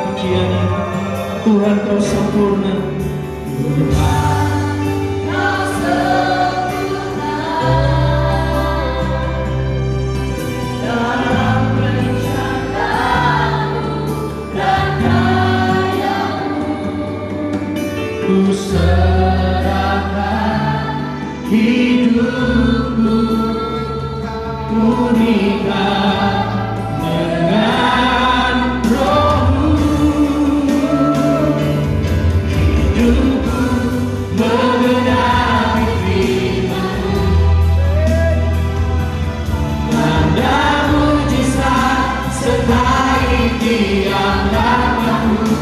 pujiannya. Tuhan kau sempurna. Ku serahkan hidupku, murnikan dengan Roh-Mu. Hidupku menggenapi firman-Mu, tanda mujizat sertai tiap langkahku.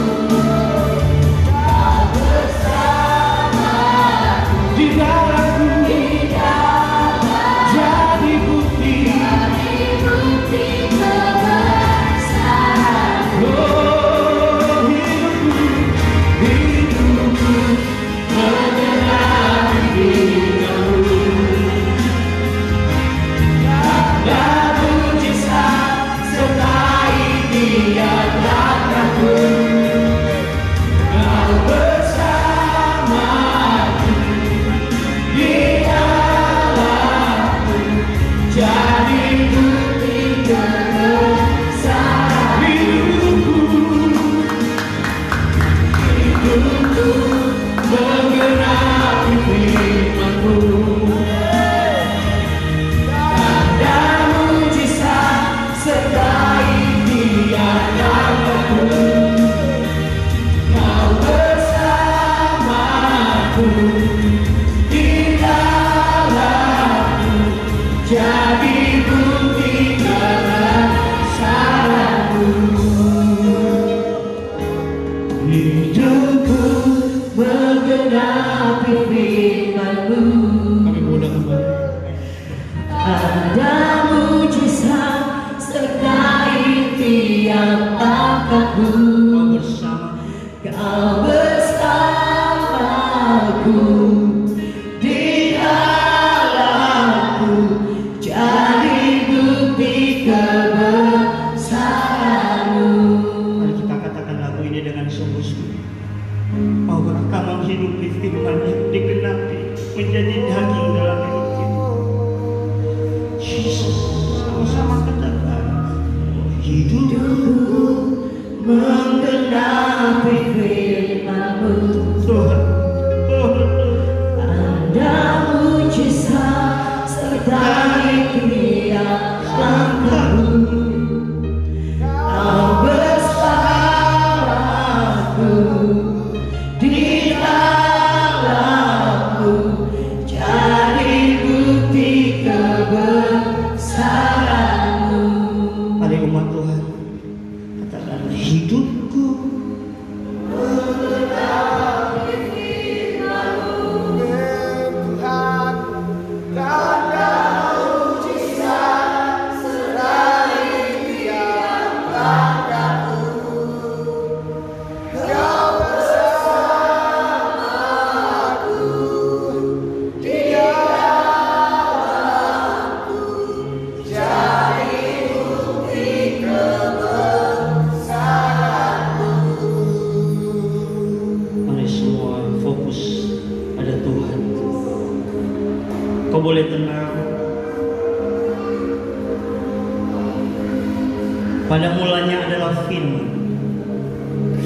Pada mulanya adalah firman.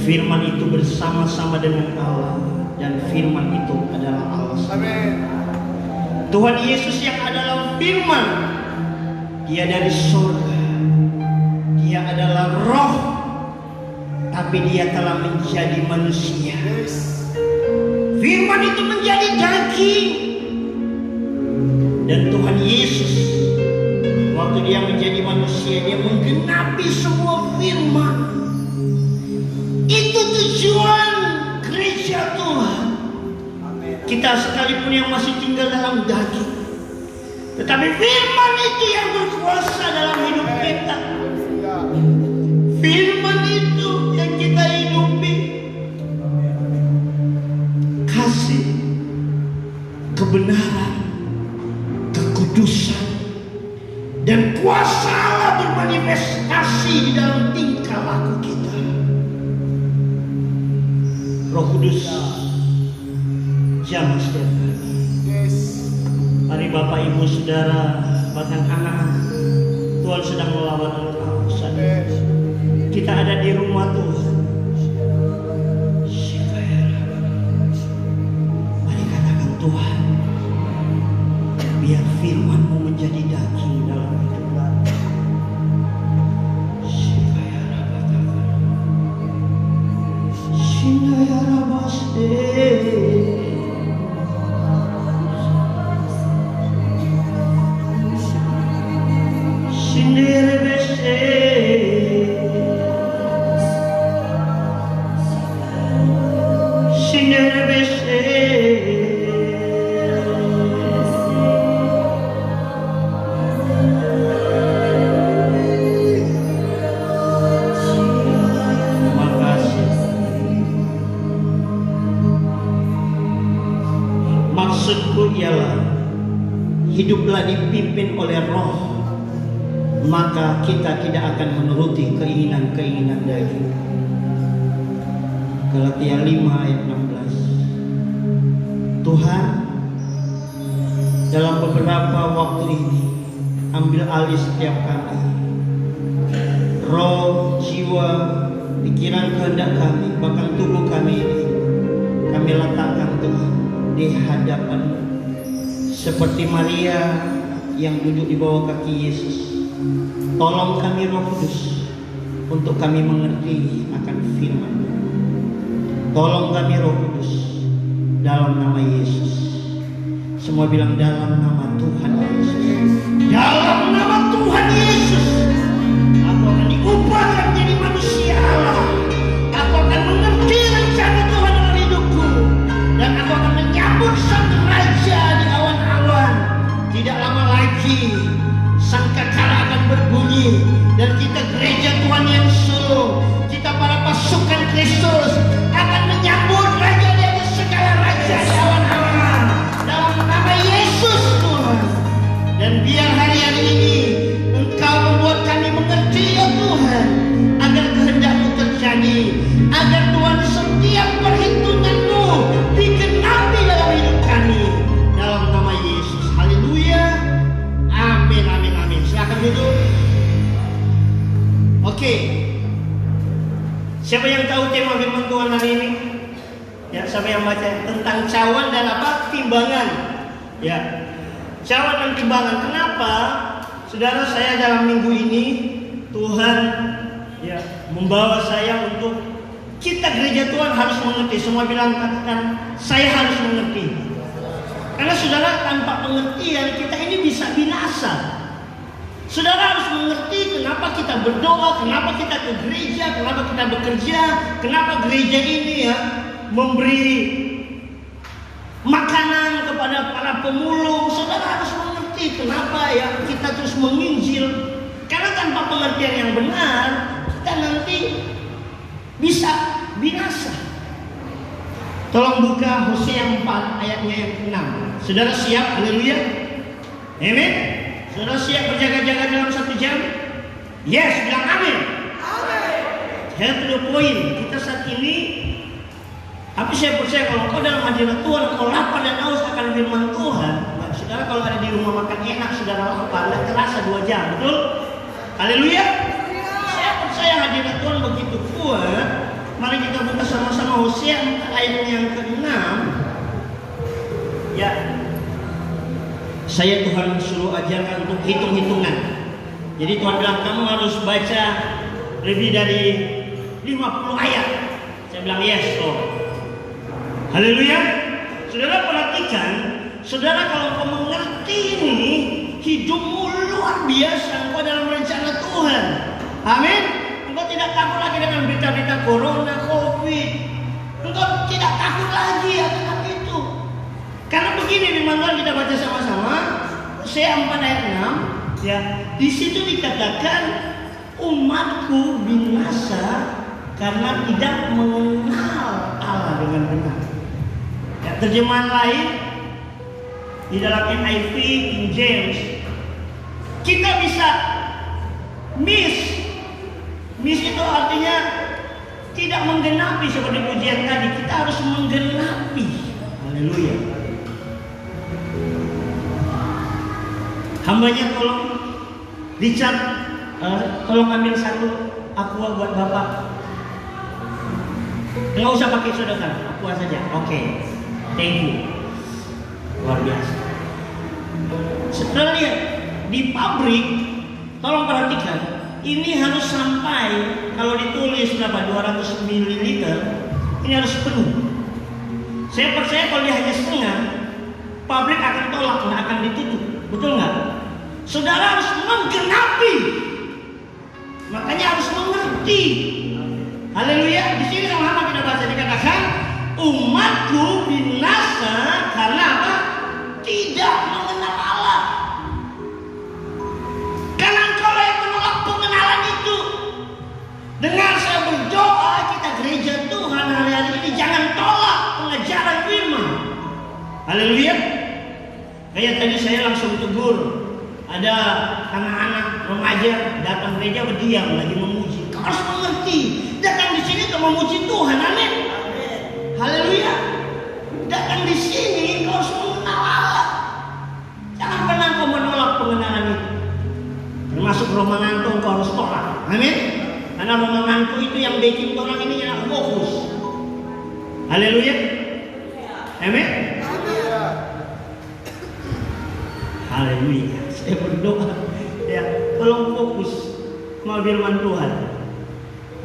Firman itu bersama-sama dengan Allah, dan firman itu adalah Allah sendiri. Tuhan Yesus yang adalah firman, Dia dari surga. Dia adalah roh, tapi Dia telah menjadi manusia. Firman itu menjadi daging. Dan Tuhan Yesus, waktu Dia menjadi manusia, Dia menggenapi semua firman. Itu tujuan gereja Tuhan. Kita sekalipun yang masih tinggal dalam daging, tetapi firman itu yang berkuasa dalam hidup kita. Firman itu yang kita hidupi. Kasih, kebenaran, kekudusan, dan kuasa Allah bermanifestasi di dalam tingkah laku kita. Roh Kudus jamah setiap hari. Mari Bapak Ibu Saudara, bahkan anak-anak, Tuhan sedang melawan engkau saat ini. Kita ada di rumah Tuhan. Mari katakan, Tuhan, biar firman-Mu menjadi daging dalam hidup kami. Shindaya Rabaste. Maksudku ialah hiduplah dipimpin oleh Roh, maka kita tidak akan menuruti keinginan-keinginan daging. Galatia 5 ayat 16. Tuhan, dalam beberapa waktu ini ambil alih setiap kami, roh, jiwa, pikiran, kehendak kami, bahkan tubuh kami ini kami letakkan Tuhan di hadapan, seperti Maria yang duduk di bawah kaki Yesus. Tolong kami Roh Kudus untuk kami mengerti akan firman. Tolong kami Roh Kudus dalam nama Yesus. Semua bilang dalam nama Tuhan Yesus. Dalam nama Tuhan Yesus, aku akan diubahkan menjadi manusia Allah. Aku akan mengerti rencana Tuhan dalam hidupku, dan aku akan menyambut sang raja di awan-awan. Tidak lama lagi sangkakala akan berbunyi, dan kita gereja Tuhan yang sulung, kita para pasukan Kristus akan menyambut raja di atas segala raja di awan-awan dalam nama Yesus Tuhan. Dan biar hari-hari ini Engkau membuat kami mengerti ya Tuhan, agar kehendak-Mu terjadi, agar Tuhan setiap perhitungan-Mu digenapi dalam hidup kami dalam nama Yesus. Haleluya. Amin, amin, amin. Silakan duduk. Oke. Siapa yang tahu tema firman Tuhan hari ini? Ya, siapa yang baca tentang cawan dan apa? Timbangan. Ya. Cawan dan timbangan. Kenapa? Saudara, saya dalam minggu ini Tuhan ya membawa saya untuk kita gereja Tuhan harus mengerti. Semua bilang, katakan, saya harus mengerti. Karena saudara, tanpa pengertian kita ini bisa binasa. Saudara harus mengerti kenapa kita berdoa, kenapa kita ke gereja, kenapa kita bekerja, kenapa gereja ini ya memberi makanan kepada para pemulung. Saudara harus mengerti kenapa ya kita terus menginjil. Karena tanpa pengertian yang benar, kita nanti bisa binasa. Tolong buka Hosea 4 ayatnya yang ke-6. Saudara siap? Haleluya. Amin. Saudara siap berjaga-jaga dalam 1 jam? Yes, bilang amin. Amin. Saya punya poin. Kita saat ini, tapi saya percaya kalau kau dalam hadirat Tuhan, kau lapar dan haus akan firman Tuhan. Nah, saudara kalau ada di rumah makan enak, saudara lapar, tidak terasa 2 jam, betul? Haleluya. Saya percaya hadirat Tuhan begitu kuat. Mari kita buka sama-sama Hosea ayat yang ke-6. Ya. Saya Tuhan suruh ajarkan untuk hitung-hitungan. Jadi Tuhan bilang kamu harus baca lebih dari 50 ayat. Saya bilang yes, Lord. Haleluya. Saudara perhatikan, saudara kalau kau mengerti ini, hidupmu luar biasa engkau dalam rencana Tuhan. Amin. Engkau tidak takut lagi dengan berita-berita corona, covid. Engkau tidak takut lagi akan itu. Karena begini teman-teman, kita baca sama-sama Hosea 4 ayat 6 ya. Di situ dikatakan umatku binasa karena tidak mengenal Allah dengan benar. Ya, terjemahan lain di dalam NIV, King James, kita bisa miss itu artinya Tidak menggenapi seperti pujian tadi, kita harus menggenapi. Haleluya. Hambanya tolong Richard, tolong ambil satu aqua buat Bapak. Nggak usah pakai soda kan, aqua saja. Oke, thank you. Luar biasa. Setelah lihat di pabrik, tolong perhatikan, ini harus sampai, kalau ditulis berapa 200 ml, ini harus penuh. Saya percaya kalau dia hanya setengah, pabrik akan tolak, nggak akan ditutup. Betul nggak? Saudara harus menggenapi, makanya harus mengerti. Haleluya. Di sini sama-sama kita baca, dikatakan umatku binasa karena apa? Tidak mengenal Allah. Karena engkau yang menolak pengenalan itu. Dengar saya berdoa, kita gereja Tuhan hari-hari ini jangan tolak pengajaran firman. Haleluya. Kayak tadi saya langsung tegur, ada anak-anak remaja datang gereja berdiam lagi memuji. Kau harus mengerti, datang di sini untuk memuji Tuhan. Amin. Haleluya. Datang di sini kau harus mengenal Allah. Jangan pernah kau menolak pengenalan itu. Termasuk romananto kau harus tolak. Amin. Karena romananto itu yang bikin orang ini yang fokus. Haleluya. Amin. Haleluya. Saya berdoa ya, tolong fokus sama firman Tuhan.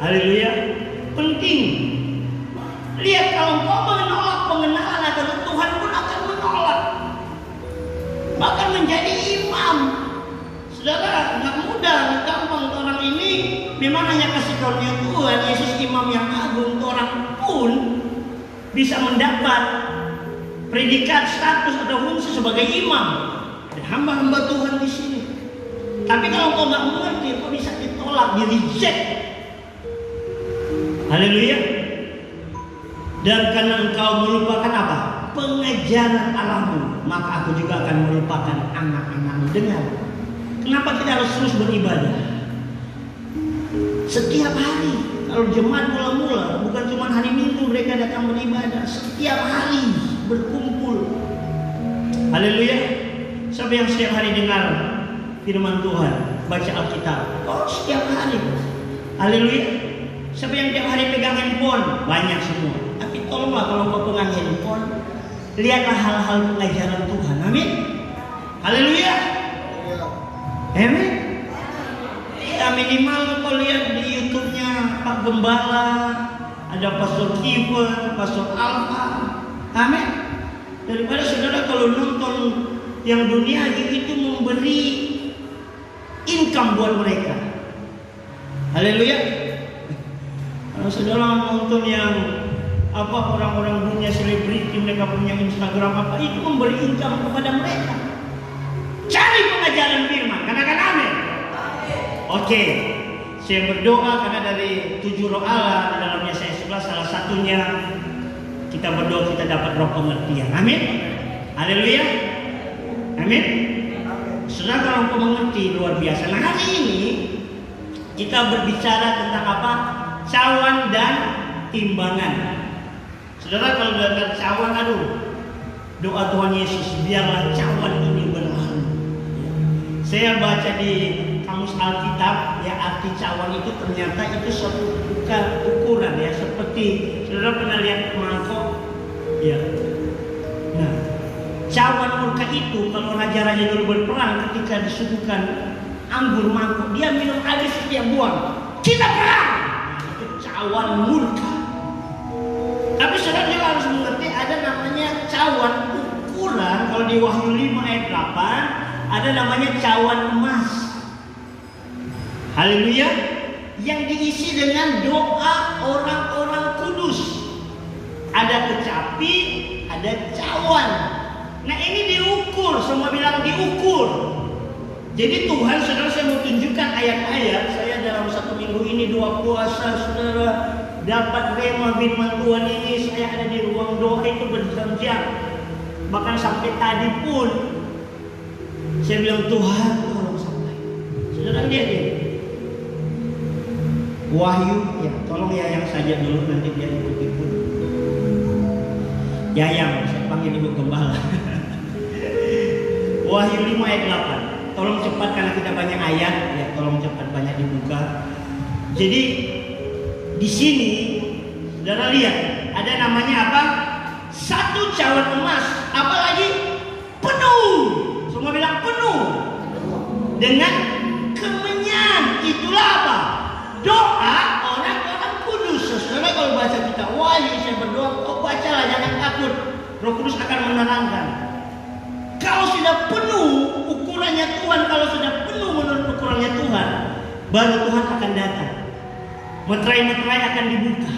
Haleluya. Penting. Lihat, kalau kau menolak pengenalan akan Tuhan pun akan menolak. Bahkan menjadi imam. Saudara, nggak mudah, nggak gampang. Orang ini memang hanya kasih karunia Tuhan, Yesus imam yang agung. Orang pun bisa mendapat predikat status atau fungsi sebagai imam. Hamba-hamba Tuhan di sini. Tapi kalau kau nggak mengerti, kau bisa ditolak, di-reject. Haleluya. Dan karena engkau melupakan apa? Pengajaran Allahmu, maka aku juga akan melupakan anak-anakmu. Dengar. Kenapa kita harus terus beribadah? Setiap hari. Kalau jemaat mula-mula, bukan cuma hari Minggu mereka datang beribadah. Setiap hari berkumpul. Haleluya. Siapa yang setiap hari dengar firman Tuhan, baca Alkitab? Oh, setiap hari. Haleluya. Siapa yang tiap hari pegang handphone? Banyak semua. Tapi tolonglah kalau kau pegang handphone, lihatlah hal-hal pengajaran Tuhan. Amin. Haleluya. Amin. Ya minimal kau lihat di YouTube-nya Pak Gembala, ada Pastor Kiver, Pastor Alfa. Amin. Daripada saudara kalau nonton yang dunia itu memberi income buat mereka. Haleluya. Kalau saudara nonton yang apa, orang-orang dunia selebriti, mereka punya Instagram apa, itu memberi income kepada mereka. Cari pengajaran firman. Katakan amin. Oke. Saya berdoa karena dari 7 roh Allah di dalamnya saya 11, salah satunya kita berdoa kita dapat roh pengertian. Amin. Haleluya. Amin. Saudara, kalau kau mengerti luar biasa. Nah, hari ini kita berbicara tentang apa? Cawan dan timbangan. Saudara, kalau dengar cawan, aduh, doa Tuhan Yesus, biarlah cawan ini berlalu. Saya baca di kamus Alkitab, ya, arti cawan itu ternyata itu suatu ukuran, ya, seperti saudara pernah lihat mangkok, ya. Nah, cawan murka itu kalau raja-raja dulu berperang, ketika disuguhkan anggur mangkok, dia minum habis dia buang. Kita perang. Itu cawan murka. Tapi saudara juga harus mengerti ada namanya cawan ukuran. Kalau di Wahyu 5 ayat 8 ada namanya cawan emas. Haleluya. Yang diisi dengan doa orang-orang kudus. Ada kecapi, ada cawan. Nah, ini diukur, semua bilang diukur. Jadi Tuhan, saudara, saya mau tunjukkan ayat-ayat. Saya dalam 1 minggu ini 2 puasa, saudara, dapat rema firman Tuhan ini. Saya ada di ruang doa itu berjam-jam. Bahkan sampai tadi pun saya bilang, Tuhan, tolong sampai. Saudara lihat ini. Wahyu, ya, tolong tolong Yayang saja dulu, nanti dia ikut-ikut. Yayang, saya panggil Ibu Gembala. Wahyu 5 ayat 8. Tolong cepat karena kita banyak ayat, ya tolong cepat banyak dibuka. Jadi di sini saudara lihat ada namanya apa? Satu cawan emas, apalagi penuh. Semua bilang penuh dengan kemenyan. Itulah apa? Doa orang-orang kudus. Saudara kalau baca kita Wahyu, saya berdoa, oh bacalah, jangan takut. Roh Kudus akan menerangkan. Kalau sudah penuh ukurannya Tuhan, kalau sudah penuh menurut ukurannya Tuhan, baru Tuhan akan datang. Meterai-meterai akan dibuka.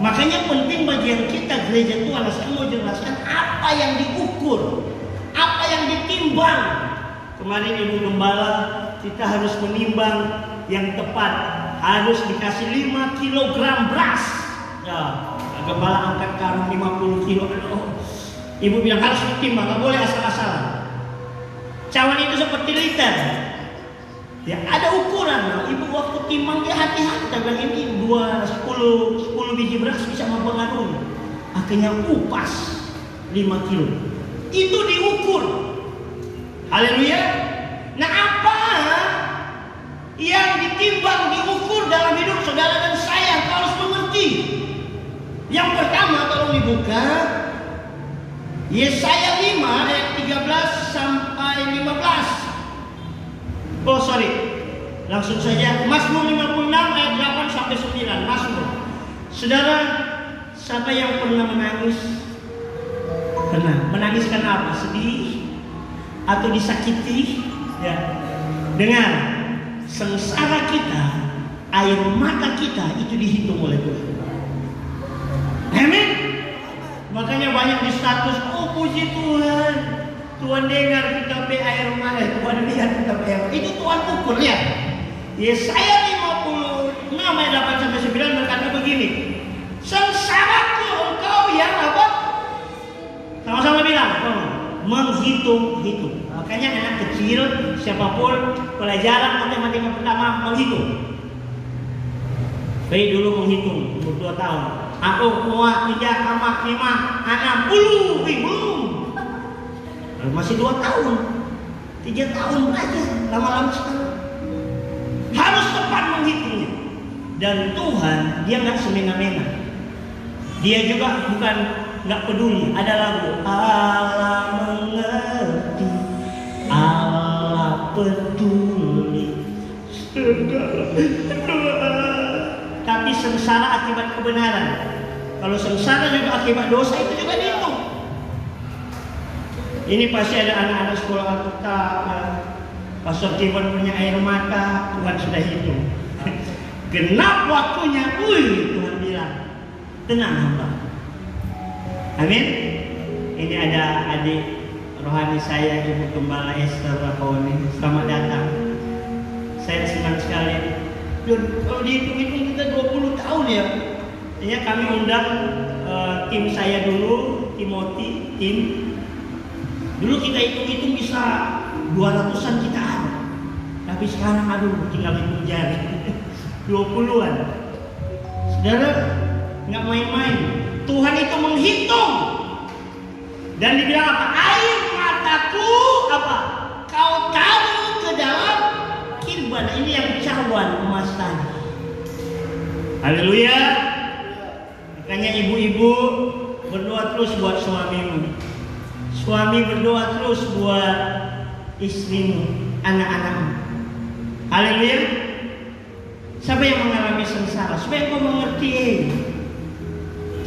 Makanya penting bagian kita gereja Tuhan, saya mau jelaskan apa yang diukur, apa yang ditimbang. Kemarin Ibu Gembala, kita harus menimbang yang tepat. Harus dikasih 5 kilogram beras. Ya, Gembala angkat karung 50 kilo. Ibu bilang harus ditimbang, nggak boleh asal-asalan. Cawan itu seperti liter. Ya, ada ukuran. Nah, Ibu waktu timbang dia hati-hati. Dia bilang ini 10 biji beras bisa mempengaruhi. Akhirnya pas 5 kilo. Itu diukur. Haleluya. Nah, apa yang ditimbang, diukur dalam hidup saudara dan saya? Kau harus mengerti. Yang pertama, tolong dibuka Yesaya 5 ayat 13 sampai 15. Oh sorry, langsung saja Mazmur 56 ayat 8 sampai 9. Mazmur. Saudara, siapa yang pernah menangis? Pernah. Menangis karena apa? Sedih atau disakiti? Ya. Dengar, sengsara kita, air mata kita itu dihitung oleh Tuhan. Amin. Makanya banyak di status, oh puji Tuhan, Tuhan dengar kita be air mata, Tuhan lihat kita be air mata. Itu Tuhan ukur, lihat. Yesaya 56 ayat 8 sampai 9 berkata begini, sengsaraku engkau yang apa? Sama-sama bilang, menghitung-hitung. Makanya anak kecil, siapapun pelajaran matematika pertama menghitung. Baik dulu menghitung, umur 2 tahun. Aku muat 3, 4, 5, 6, 10, belum. Masih 2 tahun, 3 tahun belajar, lama-lama sekarang. Harus tepat menghitungnya. Dan Tuhan, dia nggak semena-mena. Dia juga bukan nggak peduli. Ada lagu, Allah mengerti, Allah peduli. Tapi sengsara akibat kebenaran. Kalau sengsara juga akibat dosa, itu juga dihitung. Ini pasti ada anak-anak sekolah Alkitab. Pastor Timon punya air mata, Tuhan sudah hitung. Genap waktunya, Tuhan bilang, tenang hamba. Amin. Ini ada adik rohani saya, Ibu Gembala Esther Rahoni. Selamat datang. Saya senang sekali. Dan kalau dihitung-hitung kita 20 tahun ya. Ya kami undang tim saya dulu, Timothy, tim. Dulu kita hitung-hitung bisa 200-an kita ada. Tapi sekarang aduh tinggal hitung jari. 20-an. Saudara, nggak main-main. Tuhan itu menghitung. Dan dibilang apa? Air mataku apa? Kau taruh ke dalam kirban. Ini yang cawan emas tadi. Haleluya. Makanya ibu-ibu berdoa terus buat suamimu. Suami berdoa terus buat istrimu, anak-anakmu. Haleluya. Siapa yang mengalami sengsara? Supaya kau mengerti,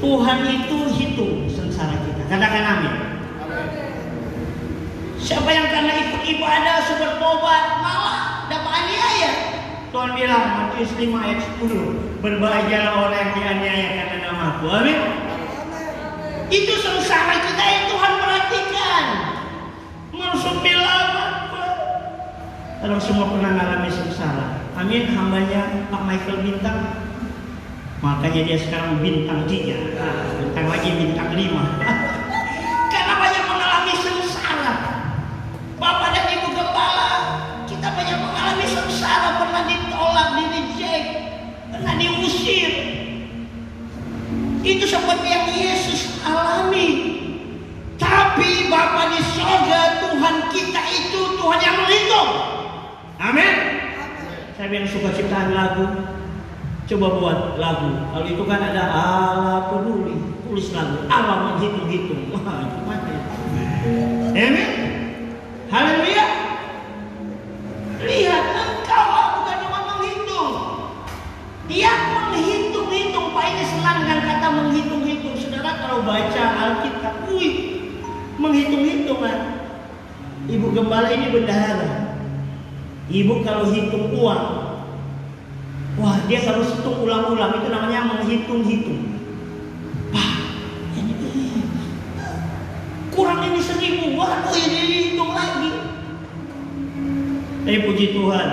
Tuhan itu hitung sengsara kita. Katakan amin. Siapa yang karena ikut ibadah, bertobat, malah dapat aniaya. Tuhan bilang, Matius 5 ayat 10, berbahagialah orang yang dianiaya karena namaku. Amin. Itu sengsara kita yang Tuhan perhatikan. Marsupillah. Kalau semua pernah mengalami sengsara. Amin. Hambanya Pak Michael Bintang. Makanya dia sekarang bintang 3. Bintang lagi bintang 5. Karena banyak mengalami sengsara. Bapak dan Ibu Gembala, kita banyak mengalami sengsara. Pernah ditolak, di reject, pernah kita diusir. Itu seperti yang Yesus alami. Tapi Bapa di sorga, Tuhan kita itu Tuhan yang menghitung. Amin. Saya bilang suka ciptaan lagu, coba buat lagu. Kalau itu kan ada Allah peduli, tulis lagu. Allah menghitung-hitung. Wah, gimana? Amin. Haleluya. Lihat, engkau bukan cuma menghitung. Dia menghitung-hitung. Pak, ini senang dengan kata menghitung-hitung. Saudara kalau baca Alkitab, menghitung-hitung kan. Ibu gembala ini bendahara. Ibu kalau hitung uang, wah dia harus hitung ulang-ulang. Itu namanya menghitung-hitung. Pak, ini kurang ini 1.000. Waduh, ini dihitung lagi. Tapi puji Tuhan,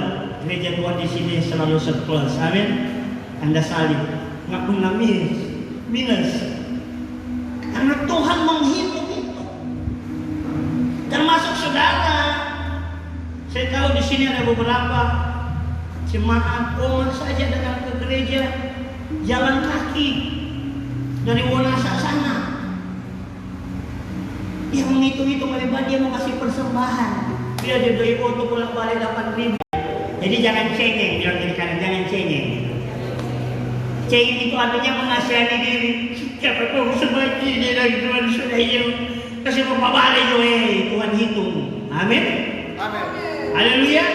gereja Tuhan di sini selalu surplus. Amin. Anda salib, nggak pernah minus. Karena Tuhan menghitung-hitung. Termasuk saudara. Saya tahu di sini ada beberapa jemaat umat saja datang ke gereja jalan kaki dari Wonasa sana. Dia menghitung-hitung lebar, dia mau kasih persembahan. Dia ada 2.000 untuk pulang balik 8.000. Jadi jangan cengeng, bilang kiri kanan, jangan cengeng. Cengeng itu artinya mengasihani diri. Siapa tahu sebagi dia dari Tuhan sudah hidup. Kasih bapak balik Tuhan hitung. Amin. Amin. Haleluya.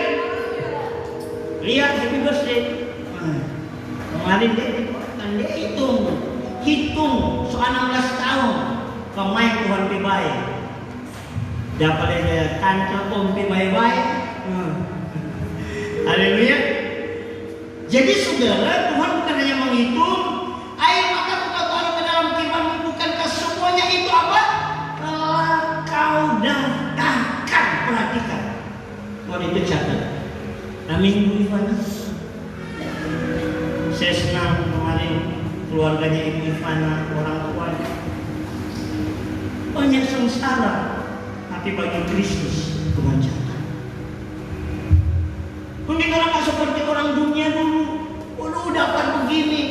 Lihat happy birthday. Kemarin dia hitung soal 16 tahun. Kemain Tuhan baik. Dapat dia kantor Tuhan baik. Haleluya. Jadi saudara, Tuhan bukan hanya menghitung air mata bukan taruh ke dalam timbangan, bukankah semuanya itu apa? Telah kau datangkan. Perhatikan. Tuhan itu catat. Amin Bu Ivana. Saya senang kemarin keluarganya Ibu Ivana, orang tuanya banyak sengsara, tapi bagi Kristus Tuhan catat. Mungkin orang nggak seperti orang dunia dulu, dapat begini.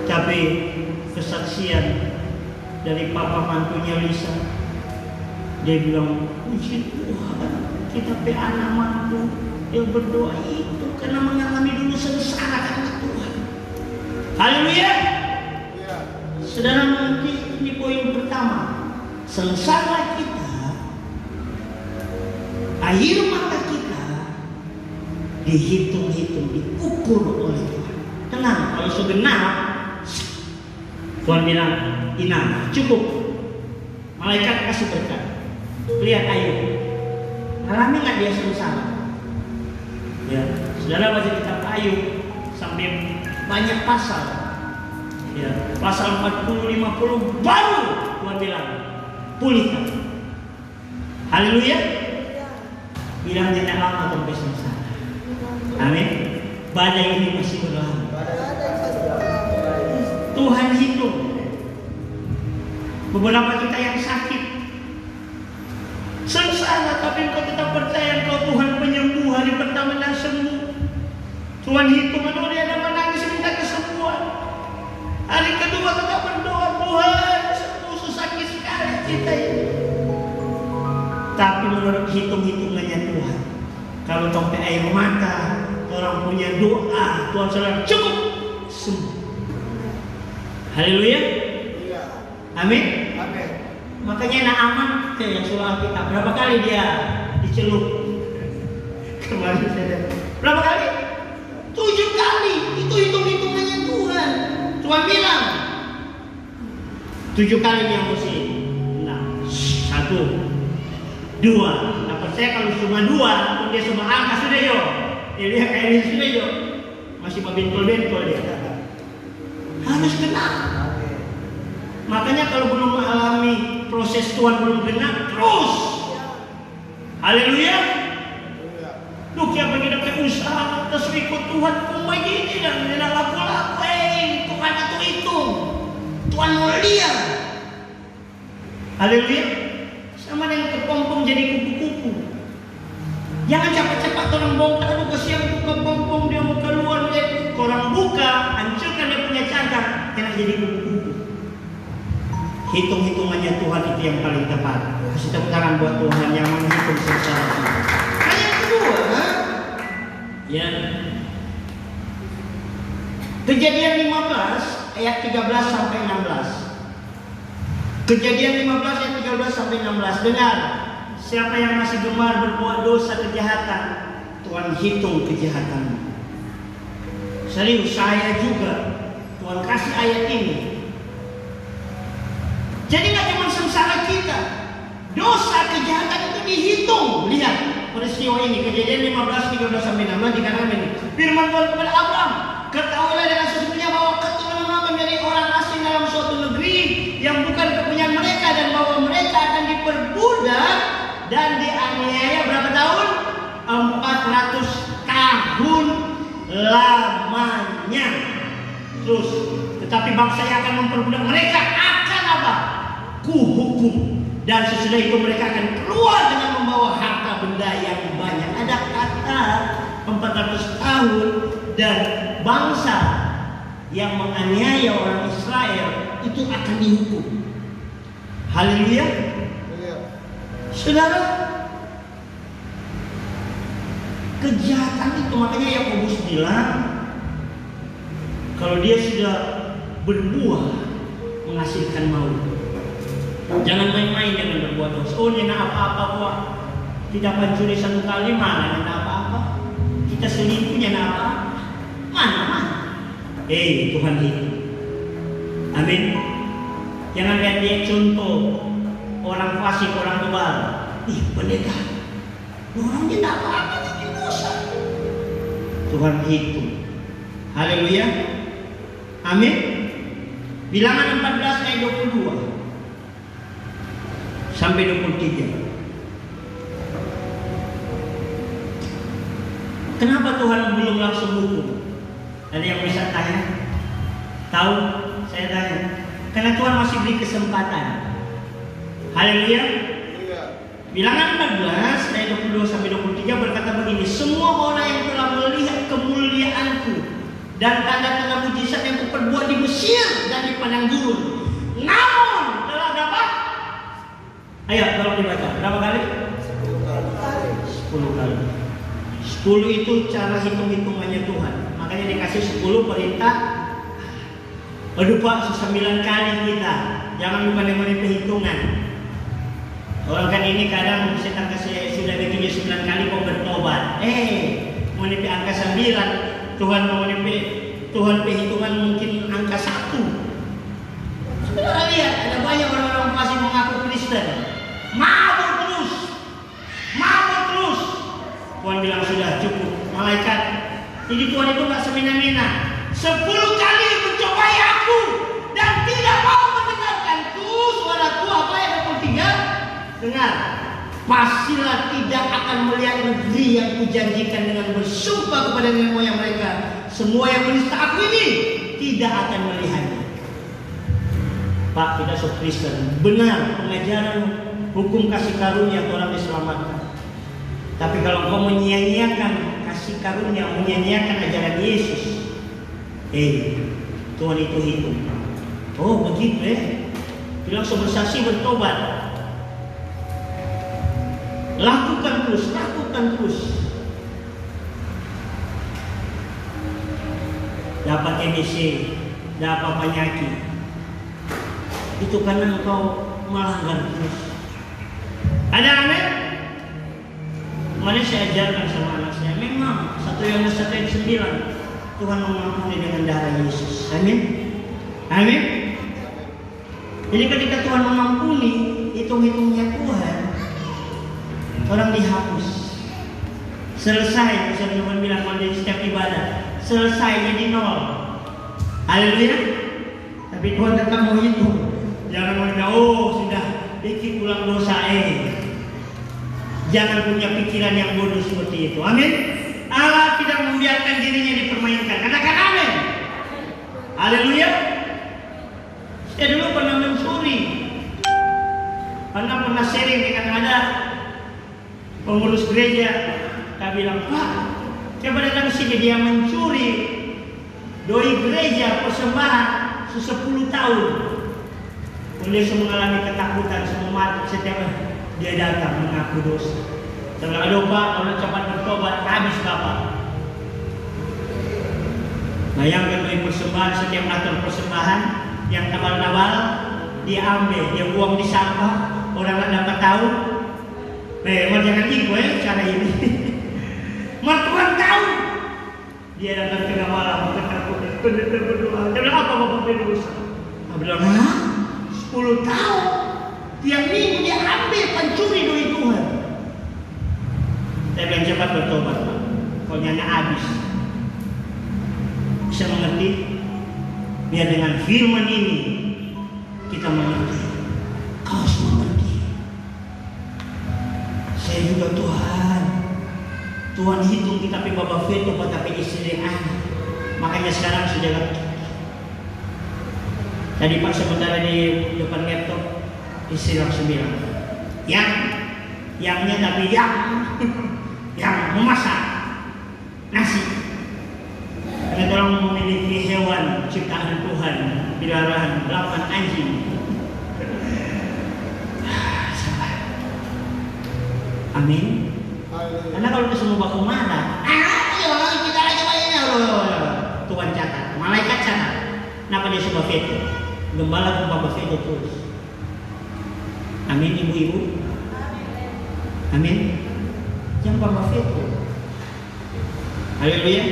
Tapi kesaksian dari papa mantunya Lisa, dia bilang, puji Tuhan, kita pe anak mantu yang berdoa itu karena mengalami dulu sengsara karena Tuhan. Haleluya. Saudara, nanti ini poin pertama. Sengsara kita, air mata kita dihitung-hitung, diukur oleh Tuhan. Tenang, kalau segenap, Tuhan bilang, enough, cukup. Malaikat kasih berkat. Lihat Ayub, alami nggak dia sengsara? Ya, saudara baca kitab Ayub sampai banyak pasal. Ya, pasal 40-50 baru Tuhan bilang, pulihkan. Haleluya. Bilang jangan lama sampai sengsara. Amin. Badai ini masih berlalu. Tuhan hitung. Beberapa kita yang sakit, sengsara, tapi engkau tetap percaya engkau Tuhan penyembuh. Hari pertama dan sembuh. Tuhan hitung, aduh dia ada menangis minta kesembuhan. Hari kedua tetap berdoa, Tuhan sembuh, sakit sekali kita ini. Tapi menurut hitung-hitungannya Tuhan, kalau sampai air mata, orang punya doa, Tuhan selalu cukup sembuh. Haleluya. Amin. Amin. Makanya Naaman yang surah Alkitab, berapa kali dia dicelup? Kemarin saya berapa kali? 7 kali. Itu hitung-hitungannya Tuhan. Tuhan bilang 7 kali dia mesti. Nah, 1, 2. Nah, percaya kalau cuma 2, dia cuma angka sudah yo. Dia kayak ini sudah yo. Masih bentol-bentol dia. Harus kenal. Makanya kalau belum mengalami proses Tuhan belum benar, terus. Haleluya. Lu kaya pergi dapat usaha, terus ikut Tuhan, kumai gini dan dia laku-laku, Tuhan itu hitung. Tuhan mulia. Haleluya. Sama dengan kepompong jadi kupu-kupu. Jangan cepat-cepat orang bongkar, aduh kesian buka pompong dia mau keluar, menjadi kupu-kupu. Hitung-hitungannya Tuhan itu yang paling tepat. Kasih tepuk tangan buat Tuhan yang menghitung sengsara kita. Ayat kedua, ya. Kejadian 15 ayat 13 sampai 16. Kejadian 15 ayat 13 sampai 16. Dengar, siapa yang masih gemar berbuat dosa kejahatan, Tuhan hitung kejahatanmu. Serius, saya juga Tuhan kasih ayat ini. Jadi nggak cuma sengsara kita, dosa kejahatan itu dihitung. Lihat peristiwa ini, Kejadian 15 13 sampai 16 dikatakan ini. Firman Tuhan kepada Abraham, ketahuilah dengan sesungguhnya bahwa keturunanmu menjadi orang asing dalam suatu negeri yang bukan kepunyaan mereka, dan bahwa mereka akan diperbudak dan dianiaya berapa tahun? 400 tahun lamanya. Terus, tetapi bangsa yang akan memperbudak mereka akan apa? Kuhukum, dan sesudah itu mereka akan keluar dengan membawa harta benda yang banyak. Ada kata 400 tahun, dan bangsa yang menganiaya orang Israel itu akan dihukum. Haleluya. Saudara, kejahatan itu, makanya Yakobus bilang kalau dia sudah berbuah menghasilkan maut. Jangan main-main dengan berbuat dosa. Oh, ini apa-apa kok. Kita pencuri 1 kali, mana apa-apa. Kita selingkuh, apa? Mana? Tuhan itu. Amin. Jangan lihat dia contoh orang fasik, orang kebal. Pendeta, orang dia tidak apa-apa tapi dosa. Tuhan itu. Haleluya. Amin. Bilangan 14 ayat 22 sampai 23. Kenapa Tuhan belum langsung hukum? Ada yang bisa tanya? Tahu? Saya tanya. Karena Tuhan masih beri kesempatan. Haleluya. Bilangan 14 ayat 22 sampai 23 berkata begini, semua orang yang telah melihat kemuliaanku dan tanda-tanda mujizat yang kuperbuat di Mesir dan di padang gurun, namun telah berapa? Ayo tolong dibaca. Berapa kali? 10 kali. 10 itu cara hitung-hitungannya Tuhan. Makanya dikasih 10 perintah. Aduh Pak, 9 kali kita. Jangan lupa dengan perhitungan. Orang kan ini kadang setan kasih sudah bikin 9 kali kok bertobat. Menipi angka 9, Tuhan mau menipi, Tuhan perhitungan mungkin angka 1. Saudara lihat, ada banyak orang-orang masih mengaku Kristen. Mabuk terus. Tuhan bilang sudah cukup. Malaikat, jadi Tuhan itu nggak semena-mena. 10 kali mencobai aku dan tidak mau mendengarkanku. Suaraku apa yang 23? Dengar. Pastilah tidak akan melihat negeri yang kujanjikan dengan bersumpah kepada nenek moyang mereka. Semua yang menista aku ini tidak akan melihatnya. Pak, kita sok Kristen. Benar, pengajaran hukum kasih karunia orang diselamatkan. Tapi kalau kau menyia-nyiakan kasih karunia, menyia-nyiakan ajaran Yesus, Tuhan itu hitung. Oh begitu bilang bersaksi bertobat. Lakukan terus. Dapat TBC, dapat penyakit. Itu karena engkau melanggar terus. Ada amin? Kemarin saya ajarkan sama anak saya, memang 1 Yohanes 1 ayat 9 Tuhan mengampuni dengan darah Yesus. Amin. Jadi ketika Tuhan mengampuni, hitung-hitungnya Tuhan, orang dihapus. Selesai, bisa Tuhan bilang kalau di setiap ibadah, selesai jadi 0. Haleluya. Tapi Tuhan tetap mau hitung. Jangan mau sudah dikit ulang dosa Jangan punya pikiran yang bodoh seperti itu. Amin. Allah tidak membiarkan dirinya dipermainkan. Katakan amin. Haleluya. Saya dulu pernah mencuri. Pernah sharing dengan ada pengurus gereja. Dia bilang, Pak, coba datang sini, dia mencuri doi gereja persembahan 10 tahun. Beliau mengalami ketakutan, semua setiap dia datang mengaku dosa. Setelah doa, kalau cepat bertobat, habis Bapak. Bayangkan doi persembahan, setiap atur persembahan yang tabal-tabal dia ambil, dia buang di sampah, orang tak dapat tahu. Jangan ikut cara ini. Mertuan tahu. Dia datang tengah malam ketakutan, berdoa. Dia bilang, apa Bapak berdosa? Dia bilang, 10 tahun. Tiap minggu dia ambil pencuri duit Tuhan. Saya bilang cepat bertobat Pak. Kalau nyana habis. Bisa mengerti? Biar dengan firman ini kita mengerti. Kau harus mengerti. Saya juga Tuhan hitung kita tapi Bapak Feto tapi istri anak. Makanya sekarang sudah lagi. Tadi Pak sementara di depan laptop istri langsung bilang, yangnya tapi yang memasak nasi. Karena orang memiliki hewan ciptaan Tuhan, peliharaan 8 anjing. Sabar. Amin. Karena kalau kita semua baku marah, kita aja mainnya Tuhan catat, malaikat catat. Kenapa dia suka Feto? Gembala ke Bapak Feto terus. Amin ibu-ibu. Amin. Yang Bapak Feto. Haleluya.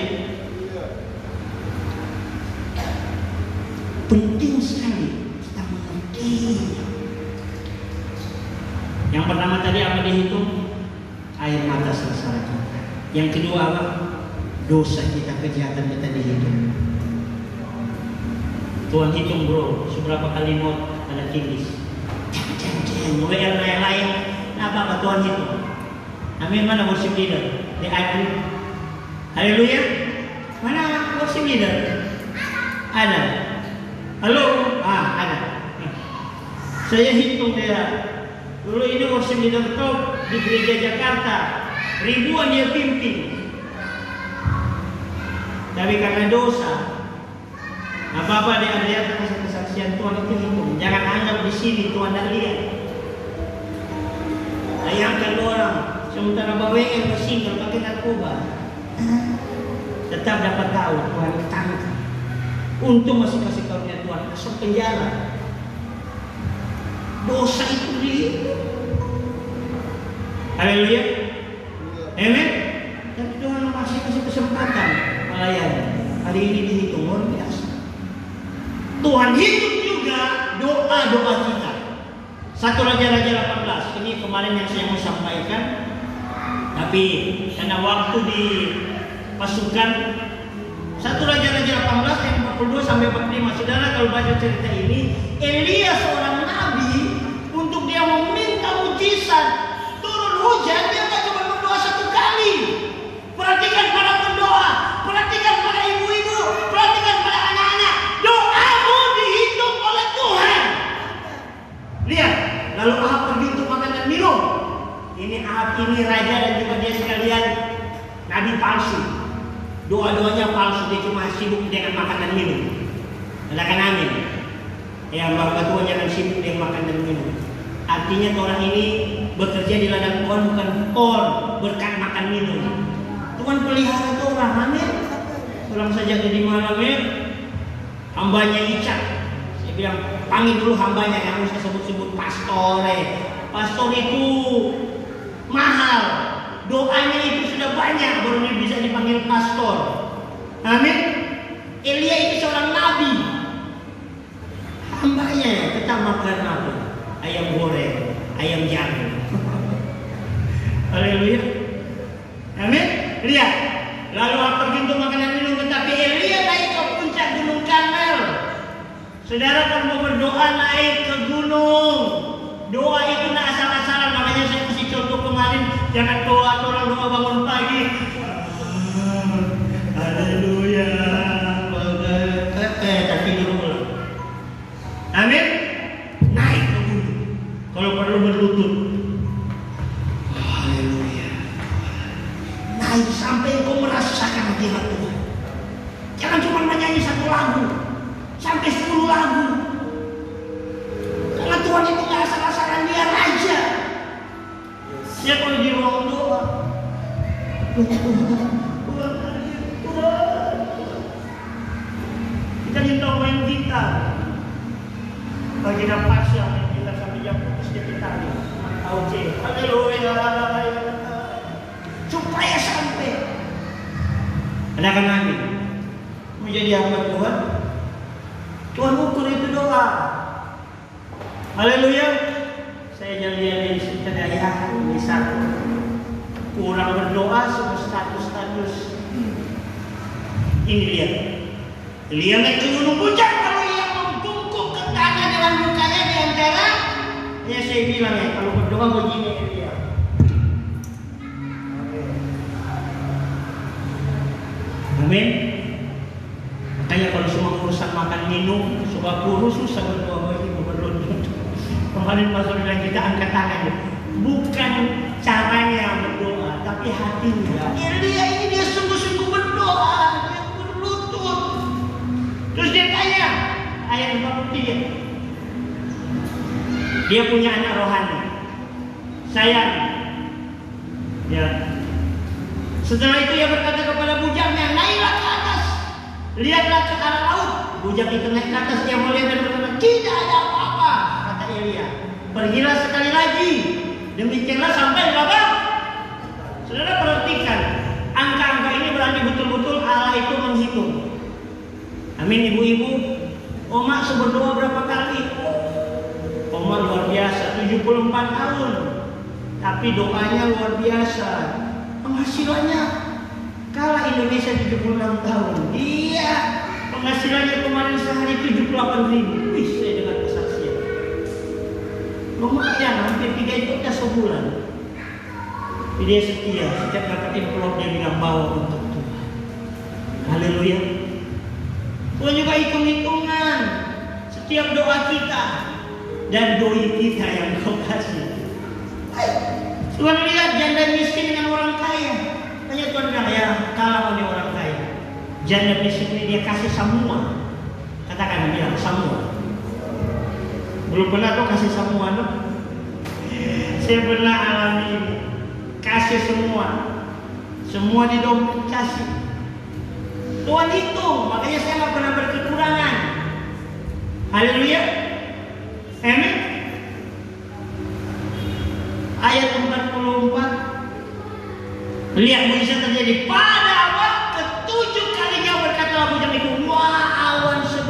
Penting sekali kita mengerti. Yang pertama tadi apa dihitung? Air mata sengsara kita. Yang kedua apa? Dosa kita, kejahatan kita dihitung. Tuhan hitung bro, seberapa kali not ada tulis. Jangan WL yang lain. Apa Tuhan hitung? Amin. Mana worship leader? Di iPhone. Haleluya. Mana worship leader? Ada. Halo? Ada. Saya hitung dia. Dulu ini worship leader top di gereja Jakarta. Ribuan dia pimpin. Tapi karena dosa, apa-apa dia lihat kesaksian Tuhan itu hitung. Jangan anggap di sini Tuhan tidak lihat. Bayangkan orang sementara BWN bersinggah pakai narkoba, tetap dapat tahu Tuhan ketangkap. Untung masih kasih karunia Tuhan, masuk penjara. Dosa itu dihitung. Haleluya. Amin. Dan Tuhan masih kasih kesempatan melayani. Hari ini dihitung luar biasa. Tuhan hitung juga doa-doa kita. 1 Raja-Raja 18. Ini kemarin yang saya mau sampaikan. Tapi karena waktu di pasukan 1 Raja-Raja 18 ayat 42 sampai 45. Saudara kalau baca cerita ini, Elia seorang nabi untuk dia meminta mujizat turun hujan, dia tidak cuma berdoa 1 kali. Perhatikan para pendoa, perhatikan para ibu-ibu, perhatikan para anak-anak. Doamu dihitung oleh Tuhan. Lihat, lalu Ahab pergi untuk makan dan minum. Ini Ahab ini raja dan juga dia sekalian nabi palsu. Doa-doanya palsu, dia cuma sibuk dengan makan dan minum. Katakan amin. Ya, Bapak Tuhan jangan sibuk dengan makan dan minum. Artinya orang ini bekerja di ladang Tuhan bukan berkat makan minum. Tuhan pelihara orang, amin. Orang saja di malam hambanya Icak. Saya bilang panggil dulu hambanya yang harus disebut-sebut pastor. Pastor itu mahal. Doanya itu sudah banyak baru bisa dipanggil pastor. Amin. Elia itu seorang nabi. Hambanya tetap makan apa? Ayam goreng, ayam jagung. Haleluya. Amin. Lihat. Lalu pergi untuk makanan minum, tetapi Elia naik ke puncak Gunung Karmel. Saudara kan mau berdoa naik ke gunung. Doa itu tidak asal-asalan. Makanya saya kasih contoh kemarin. Jangan doa orang doa bangun pagi. Haleluya. Tapi dulu. Amin. Naik ke gunung. Kalau perlu berlutut. Haleluya. Naik sampai kau merasakan hadirat Tuhan. Jangan cuma menyanyi Kita minta main gitar. Bagi nafas yang main gitar sampai jam putus dia gitar. Tahu cek. Haleluya. Supaya sampai. Ada kan nanti? Mau jadi apa Tuhan? Tuhan ukur itu doa. Haleluya. Saya jangan lihat di sini ya, ini satu. Kurang berdoa semua status. Ini lihat. Lihat naik ke gunung puncak kalau yang membungkuk ke tanah dengan mukanya di antara. Ya saya bilang ya kalau berdoa begini dia. Amin. Makanya kalau semua urusan makan minum, suka kurus susah berdoa bagi berdoa. Kemarin pastor bilang kita angkat tangan, bukan caranya berdoa, tapi hatinya. Dia ini sungguh-sungguh berdoa, dia berlutut. Terus dia tanya, ayat 43. Dia punya anak rohani, sayang. Ya. Setelah itu dia berkata kepada bujaknya, naiklah ke atas, lihatlah ke arah laut. Bujak itu naik ke atas, dia melihat dan berkata, tidak ada apa-apa. Kata Elia, pergilah sekali lagi, demikianlah sampai berapa? Saudara perhatikan, angka-angka ini berarti betul-betul Allah itu menghitung. Amin ibu-ibu. Oma berdoa berapa kali? Oma luar biasa, 74 tahun. Tapi doanya luar biasa. Penghasilannya kalah Indonesia 76 tahun. Iya, penghasilannya kemarin sehari 78.000. Wih, saya dengar kesaksian. Lumayan, hampir 3 juta sebulan. Tapi dia setia, setiap dapat amplop dia bilang bawa untuk Tuhan. Haleluya. Tuhan juga hitung-hitungan setiap doa kita dan doi kita yang kau kasih. Tuhan lihat janda miskin dengan orang kaya. Hanya Tuhan bilang ya kalau ini orang kaya. Janda miskin ini dia kasih semua. Katakan bilang semua. Belum pernah tuh kasih semua tuh. Saya pernah alami ini. Kasih semua. Semua di dompet kasih. Tuhan hitung, makanya saya nggak pernah berkekurangan. Haleluya. Amin. Ayat 44. Lihat mujizat terjadi pada waktu ketujuh kalinya berkatalah bujang itu, wah awan kecil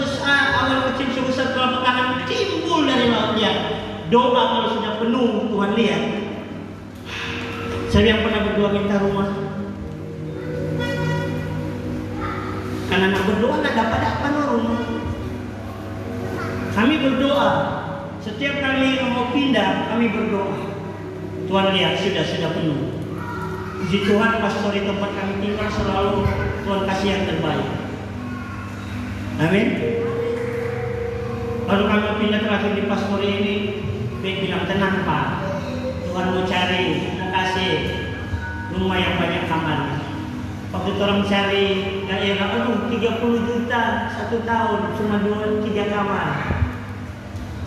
sebesar telapak tangan timbul dari lautnya. Doa kalau sudah penuh Tuhan lihat. Saya yang pernah berdoa minta rumah. Karena anak berdoa nggak dapat apa rumah. Kami berdoa setiap kali mau pindah kami berdoa. Tuhan lihat sudah penuh. Puji Tuhan pastor di tempat kami tinggal selalu Tuhan kasih yang terbaik. Amin. Baru kami pindah terakhir di pastor ini, dia bilang tenang Pak. Tuhan mau cari, mau kasih rumah yang banyak kamar. Waktu orang cari daerah, 30 juta 1 tahun cuma 2-3 kamar.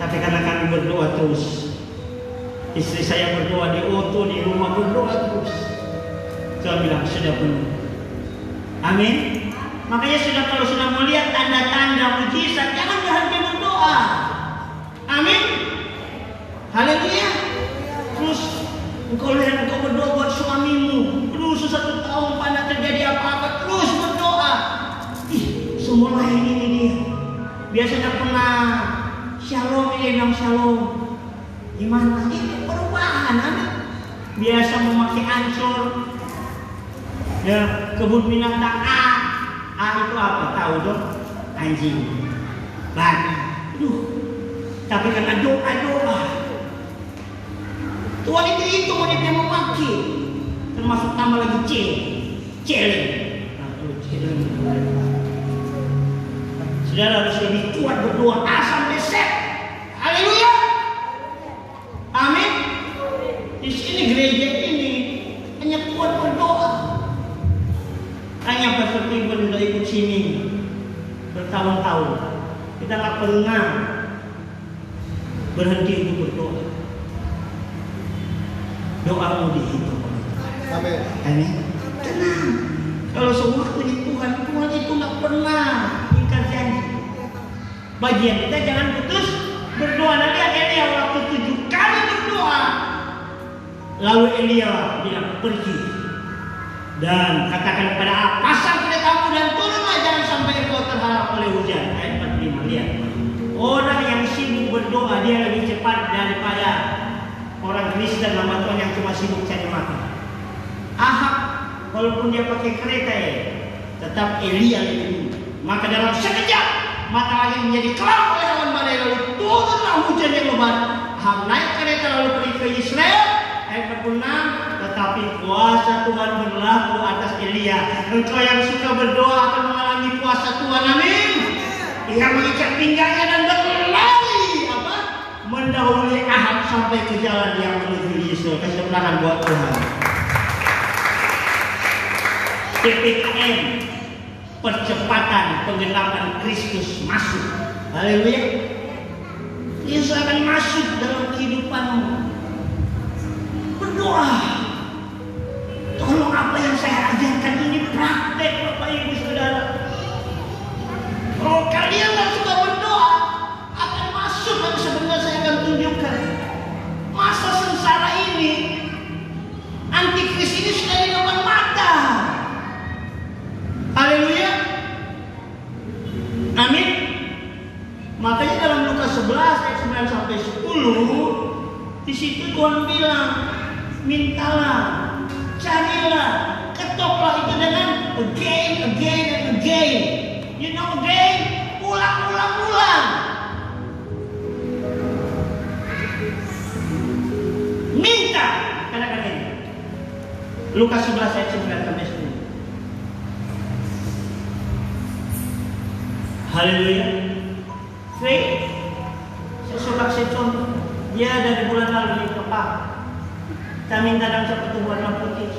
Tapi karena kami berdoa terus, istri saya berdoa di auto, di rumah berdoa terus. Tuhan bilang sudah penuh. Amin. Makanya kalau sudah melihat tanda-tanda mujizat, jangan berhenti berdoa. Amin. Haleluya. Terus engkau lihat engkau berdoa buat suamimu. Terus 1 tahun pada terjadi apa-apa, terus berdoa. Semula ini dia. Biasanya pernah shalom, dia bilang shalom. Gimana? Itu perubahan. Amin. Biasa memakai ancur. Ya, kebun binatang A itu apa? Tahu dong? Anjing. Babi. Tapi karena doa. Tuhan itu mau dia memaki. Termasuk tambah lagi celeng. Saudara harus lebih kuat berdoa sampai set. Haleluya. Amin. Di sini gereja ini hanya kuat berdoa. Hanya Pastor Timbul sudah ikut sini bertahun-tahun. Kita nggak pernah berhenti untuk berdoa. Doamu dihitung. Amin. Amin. tenang. Kalau sewaktunya Tuhan itu nggak pernah ingkar janji. Bagian kita jangan putus berdoa. Nanti Elia waktu 7 kali berdoa, lalu Elia bilang pergi dan katakan kepada Ahab, pasang keretamu dan turunlah, jangan sampai engkau terhalang oleh hujan. Ayat 45. Lihat, orang yang sibuk berdoa dia lebih cepat daripada orang Kristen lama Tuhan yang cuma sibuk cari makan. Ahab walaupun dia pakai kereta tetap Elia lebih dulu. Maka dalam sekejap mata angin menjadi kelam oleh awan badai, lalu turunlah hujan yang lebat. Ahab naik kereta lalu pergi ke Israel. Ayat 46. Tetapi kuasa Tuhan berlaku atas Elia. Engkau yang suka berdoa akan mengalami kuasa Tuhan. Amin. Ia mengikat pinggangnya dan berlari mendahului Ahab sampai ke jalan yang menuju Israel. Kasih tepuk tangan buat Tuhan. PPKM, percepatan penggenapan Kristus masuk. Haleluya. Yesus akan masuk dalam kehidupanmu. Berdoa. Tolong apa yang saya ajarkan ini praktek, Bapak Ibu Saudara. Kalau kalian nggak suka berdoa, akan masuk. Dan sebenarnya saya akan tunjukkan masa sengsara ini. Antikris ini sudah di depan mata. Haleluya. Amin. Makanya dalam Lukas 11 ayat 9 sampai 10, di situ Tuhan bilang, mintalah, carilah, ketoklah itu dengan again, and again. You know, again, ulang. Minta, katakan ini. Lukas 11 ayat 9 sampai 10. Haleluya. Faith, saya suka kasih contoh. Dia dari bulan lalu di Kepang. Kita minta dalam pertumbuhan putih.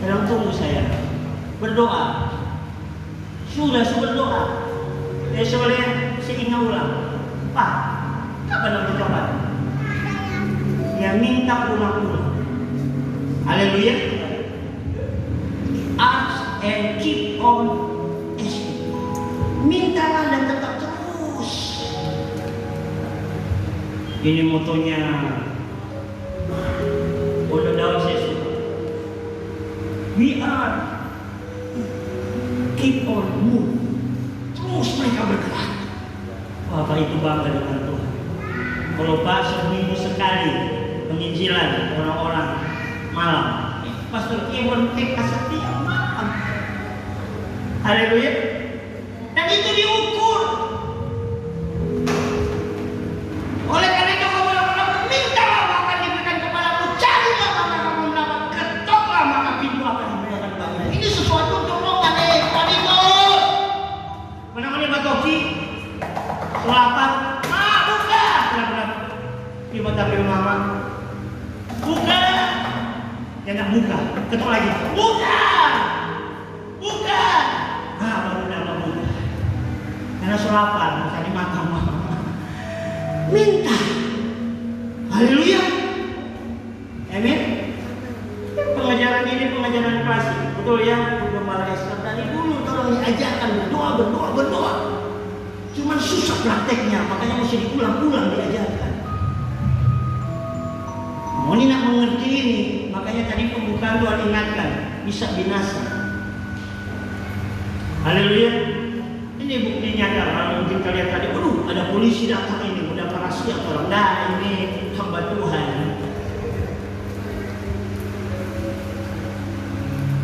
Dalam tunggu saya berdoa. Sudah berdoa. Soalnya saya ingat ulang. Pak, kapan nak berdoa? Ya minta ulang-ulang. Haleluya. Ask and keep on asking. Mintalah dan tetap terus. Ini motonya Bodoh Daud, saya suka. We are keep on move. Terus mereka bergerak. Bapak itu bangga dengan Tuhan. Kalau Pak seminggu sekali penginjilan orang-orang malam, Pastor Kevin kasih tiap malam. Haleluya. Dan itu diukur. Oleh karena itu kamu mintalah maka diberikan kepadamu, carilah maka kamu mendapat, ketoklah maka pintu akan dibukakan bagimu. Ini sesuatu dorongan panimu. Mana-mana batoki, selapan, buka. Kenapa? Ibu tapi mama, buka. Jangan buka, ketok lagi, buka. Baru dalam buka. Karena surapan, misalnya makan mama. Minta. Haleluya. Amin. Pengajaran ini pengajaran klasik. Betul ya, Gembala Esther dari dulu tolong diajarkan berdoa. Cuman susah prakteknya, makanya mesti diulang-ulang diajarkan. Mau ini nak mengerti ini, makanya tadi pembukaan Tuhan ingatkan, bisa binasa. Haleluya. Ini bukti nyata. Kalau mungkin kalian tadi, ada polisi datang ini, udah rahasia orang. Nah, ini hamba Tuhan.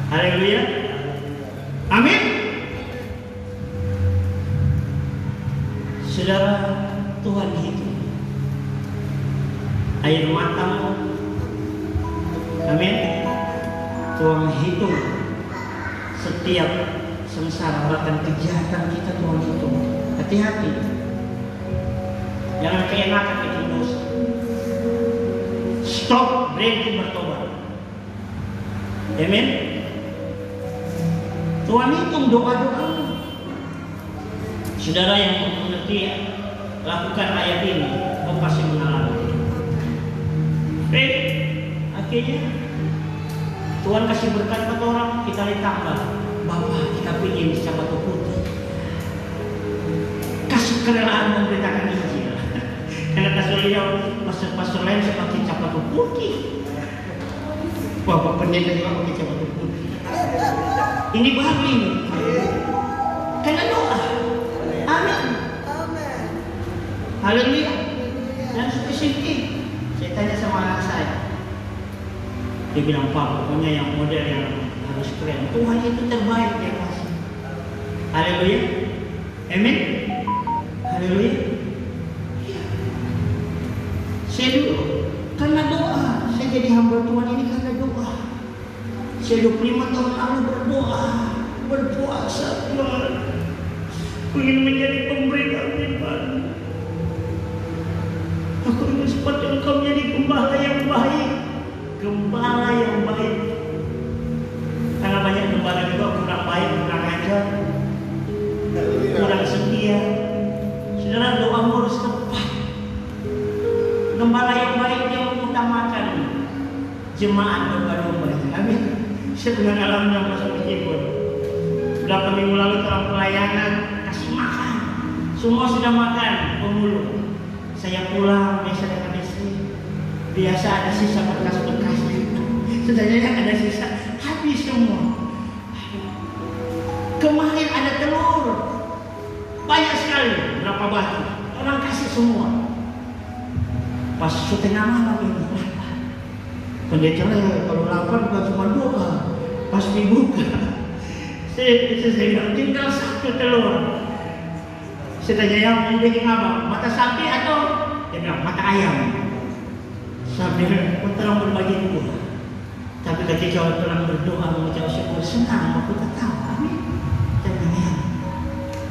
Haleluya. Amin. Saudara, Tuhan hitung air matamu. Amin. Tuhan hitung setiap sengsara, bahkan kejahatan kita Tuhan hitung. Hati-hati. Jangan keenakan bikin dosa. Stop, berhenti bertobat. Amin. Tuhan hitung doa-doamu. Saudara yang mengerti, lakukan ayat ini, kau pasti mengalami. Akhirnya Tuhan kasih berkat ke orang, kita ditambah. Bapak, kita ingin sepatu putih. Kasih kerelaan memberitakan Injil. Karena pastor lain saya pakai sepatu putih. Bapak pendeta juga pakai sepatu putih. Ini baru ini. Karena doa. Amin. Haleluya. Dan spesifik. Saya tanya sama anak saya. Dia bilang, Pak, pokoknya yang model yang harus keren. Tuhan itu terbaik ya kasih. Haleluya. Amin. Haleluya. Ya. Saya dulu karena doa, saya jadi hamba Tuhan ini karena doa. Saya 25 tahun lalu berpuasa Tuhan. Ingin menjadi pemberita firman. Aku ingin seperti Engkau menjadi gembala yang baik. Gembala yang baik. Karena banyak gembala juga kurang baik, kurang ajar, kurang setia. Saudara, doamu harus tepat. Gembala yang baik dia mengutamakan jemaat domba-domba. Amin. Saya pernah ngalamin yang masuk meskipun beberapa minggu lalu dalam pelayanan kasih makan. Semua sudah makan, pemulung. Saya pulang biasa dengan istri. Biasa ada sisa bekas-bekas. Sebenarnya ada sisa, habis semua. Kemarin ada telur, banyak sekali, berapa batu. Orang kasih semua. Pas setengah malam ini, pendeta kalau lapar bukan cuma doa, pasti buka. Saya bilang tinggal satu telur. Saya tanya yang mau bikin apa? Mata sapi atau? Dia bilang mata ayam. Saya bilang tolong berbagi dua. Tapi ketika orang berdoa mengucap syukur senang, aku tak tahu. Amin. Saya bilang ya,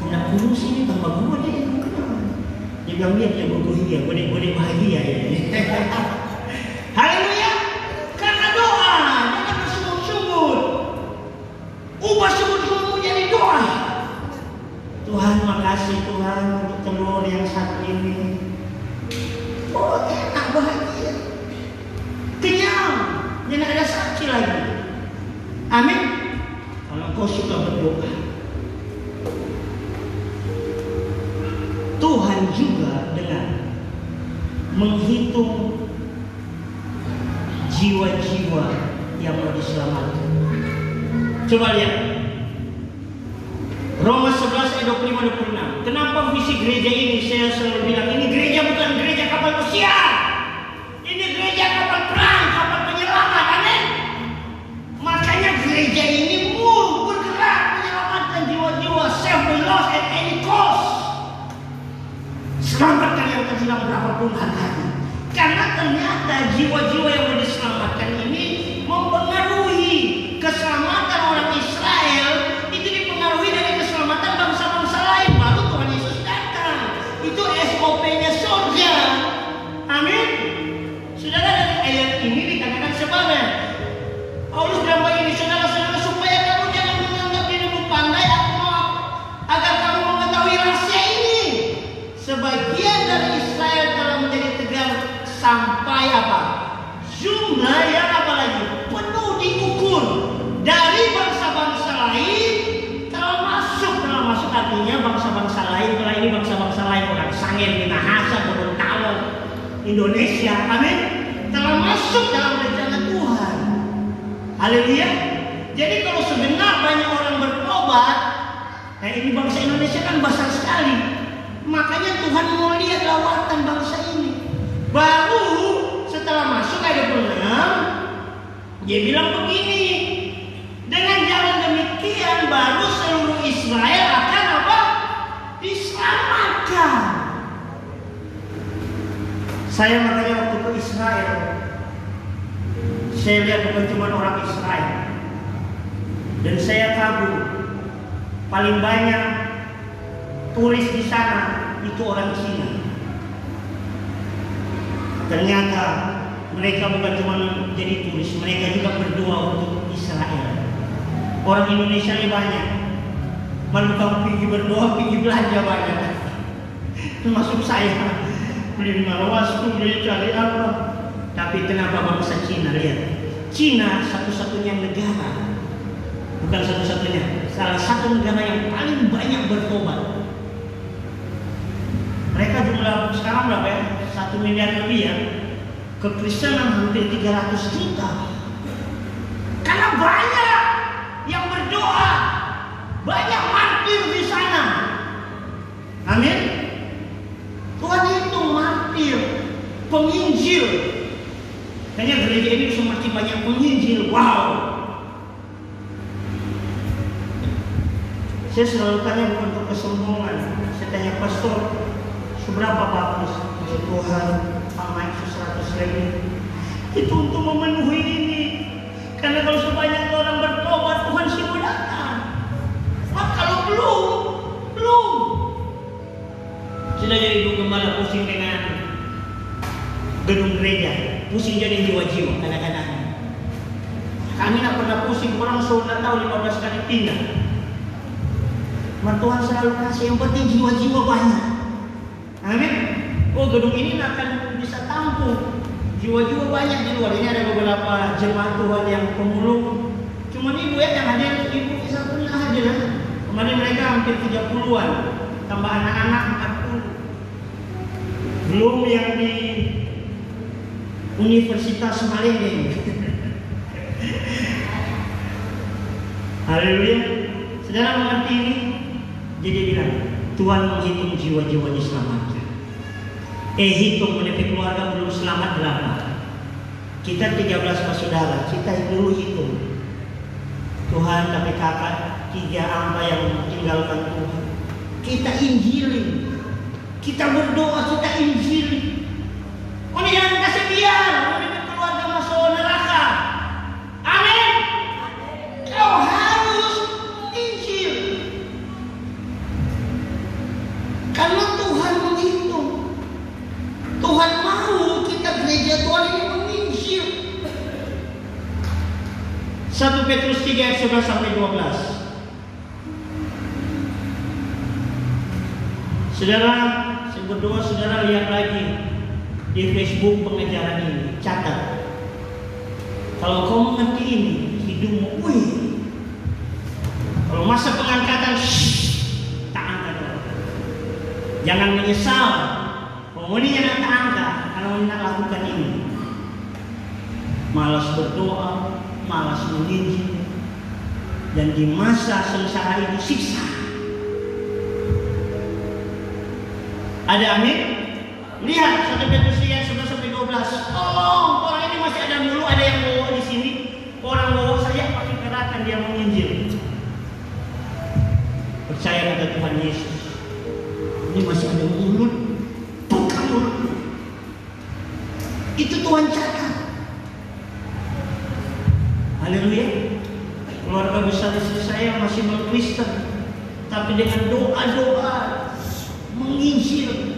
hendak kurus ini tambah gua dia yang kenal. Dia bilang dia berbahagia, boleh bahagia ya. Haleluya. Karena doa, jangan bersungut-sungut. Ubah sungut-sungut jadi doa. Tuhan, makasih Tuhan untuk telur yang satu ini. Oh, enak, bahagia. Kenyang, dan ada saksi lagi. Amin. Kalau kau suka berdoa, Tuhan juga dengan menghitung jiwa-jiwa yang mau diselamatkan. Coba lihat Roma 11 ayat 25-26. Kenapa visi gereja ini saya selalu bilang ini gereja bukan gereja kapal pesiar. Ini gereja kapal perang, kapal penyelamat. Amin. Makanya gereja ini bergerak menyelamatkan jiwa-jiwa, save the lost at any cost. Selamatkan yang terhilang berapapun harganya. Karena ternyata jiwa-jiwa yang mau diselamatkan ini mempengaruhi keselamatan orang Israel. Itu dipengaruhi dari keselamatan bangsa-bangsa lain. Baru Tuhan Yesus datang. Itu SOP-nya surga. Amin. Saudara, dari ayat ini dikatakan sebagai Paulus bilang begini, saudara-saudara, supaya kamu jangan menganggap dirimu pandai, aku mau agar kamu mengetahui rahasia ini. Sebagian dari Israel telah menjadi tegar sampai apa? Jumlah yang apa lagi? Penuh diukur dari bangsa-bangsa lain termasuk artinya bangsa-bangsa lain. Kalau ini bangsa-bangsa lain, orang Sangir, Minahasa, Gorontalo, Indonesia, amin, telah masuk dalam rencana Tuhan. Haleluya. Jadi kalau sebenarnya banyak orang bertobat, ini bangsa Indonesia kan besar sekali. Makanya Tuhan mau lihat lawatan bangsa ini. Baru setelah masuk ayat 26, dia bilang begini, dengan jalan demikian baru seluruh Israel akan apa? Diselamatkan. Saya makanya waktu ke Israel, saya lihat bukan cuma orang Israel, dan saya kagum paling banyak turis di sana itu orang Cina. Ternyata mereka bukan cuma jadi turis, mereka juga berdoa untuk Israel. Orang Indonesia ini banyak, malah pergi berdoa, pergi belanja banyak. Termasuk saya, beli malas, beli cari apa. Tapi kenapa bangsa Cina lihat? Cina satu-satunya negara, bukan satu-satunya, salah satu negara yang paling banyak bertobat. Mereka jumlah sekarang berapa ya? 1 miliar lebih ya. Kekristenan hampir 300 juta. Karena banyak yang berdoa, banyak martir di sana. Amin. Tuhan itu martir, penginjil. Kayaknya gereja ini semakin banyak penginjil. Wow. Saya selalu tanya bukan untuk kesombongan. Saya tanya pastor, seberapa bagus Tuhan naik 100 ribu? Itu untuk memenuhi ini. Karena kalau sebanyak orang bertobat, Tuhan siap datang. Maka kalau belum. Sudah jadi ibu gembala pusing dengan gedung gereja, pusing jadi jiwa-jiwa kadang-kadang. Kami tak pernah pusing, orang sudah tahu 15 kali pindah. Tuhan selalu kasih, yang penting jiwa-jiwa banyak. Amin. Oh, gedung ini akan bisa tampung jiwa-jiwa banyak di luar. Ini ada beberapa jemaat Tuhan yang pemulung. Cuma ibu ya yang hadir, ibu satunya hadir. Kemarin mereka hampir 30-an, tambah anak-anak 40. Belum yang di Universitas Malenge. Haleluya. Saudara mengerti ini? Jadi bilang, Tuhan menghitung jiwa-jiwa diselamatkan. Hitung menepik keluarga belum selamat berapa? Kita 13 bersaudara, kita dulu hitung. Tuhan tapi kakak 3 angka yang tinggalkan Tuhan. Kita injilin, kita berdoa, kita injilin. Oh, jangan kasih biar menepik keluarga masuk neraka. Amin. Kau harus injil. Karena Tuhan menghitung. Tuhan mau kita gereja Tuhan ini menginjil. 1 Petrus 3 ayat 11 sampai 12. Saudara, saya berdoa saudara lihat lagi di Facebook pengajaran ini, catat. Kalau kau mengerti ini, hidupmu, kalau masa pengangkatan, tak angkat. Jangan menyesal. Penghuninya nak angkat kalau nak lakukan ini. Malas berdoa, malas menginjil, dan di masa sengsara ini siksa. Ada amin? Lihat 1 Petrus 3 11 sampai 12. Tolong, orang ini masih ada mulu, ada yang bawa di sini. Orang bawa saja pakai gerakan dia menginjil. Percaya kata Tuhan Yesus. Ini masih ada mulut, buka mulut. Itu Tuhan catat. Haleluya. Keluarga besar istri saya masih non-Kristen, tapi dengan doa-doa menginjil.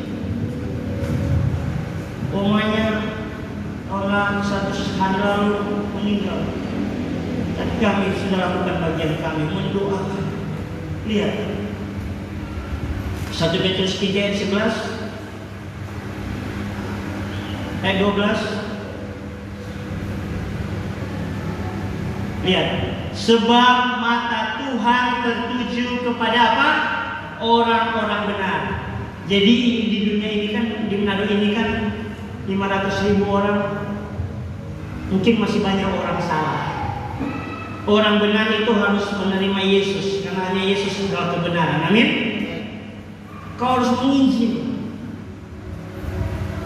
Omanya orang 100 hari lalu meninggal, dan kami sudah lakukan bagian kami mendoakan. Lihat 1 Petrus 3 ayat 11 ayat 12. Lihat, sebab mata Tuhan tertuju kepada apa? Orang-orang benar. Jadi di dunia ini kan, di Manado ini kan 500.000 orang, mungkin masih banyak orang salah. Orang benar itu harus menerima Yesus, karena hanya Yesus adalah kebenaran. Amin. Kau harus menginjil.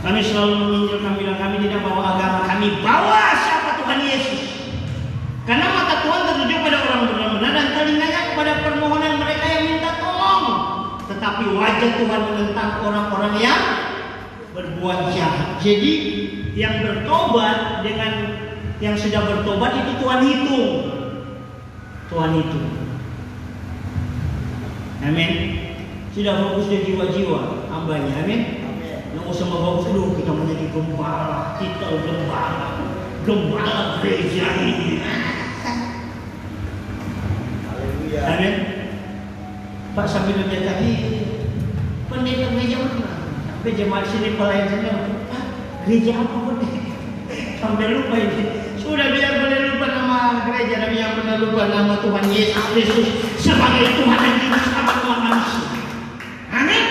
Kami selalu menginjil, kami bilang kami tidak bawa agama, kami bawa siapa Tuhan Yesus. Karena mata Tuhan tertuju pada orang benar dan telinganya kepada permohonan mereka yang minta tolong. Tetapi wajah Tuhan menentang orang-orang yang berbuat jahat. Jadi yang bertobat dengan yang sudah bertobat itu Tuhan hitung. Tuhan hitung. Amin. Sudah fokus di jiwa-jiwa hambanya. Amin. Nggak usah bagus dulu kita menjadi gembala. Kita gembala gereja ini. Amin. Pak sambil menjaga pendeta gereja mana? Sampai jemaat sini pelayan saja. Gereja apa pendeta? Sampai lupa ini. Sudah biar boleh gereja tapi yang pernah lupa nama Tuhan Yesus Kristus sebagai Tuhan dan Juru Selamat umat manusia. Amin.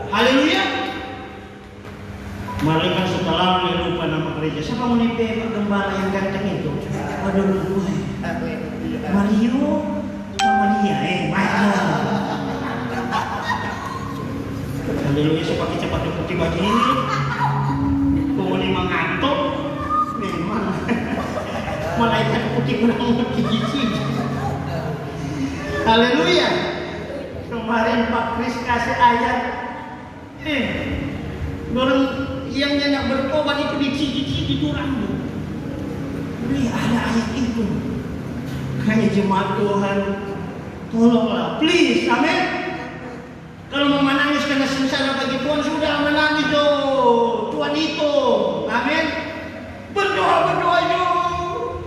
Haleluya. Mereka setelah lupa nama gereja. Siapa mau nipe Pak Gembala yang ganteng itu? Aduh lupa. Mario, Maria, Maria. Haleluya, seperti cepat putih baju ini. Kemudian mengantuk. Memang malaikat putih kurang gigi. Haleluya. Kemarin Pak Kris kasih ayat. Orang yang nak bertobat itu dicicit itu rambut. Ada ayat itu. Hanya jemaat Tuhan, tolonglah, please, amin. Kalau mau menangis karena sengsara bagi Tuhan, sudah menangis dong. Tuhan itu, amin. Berdoa yuk.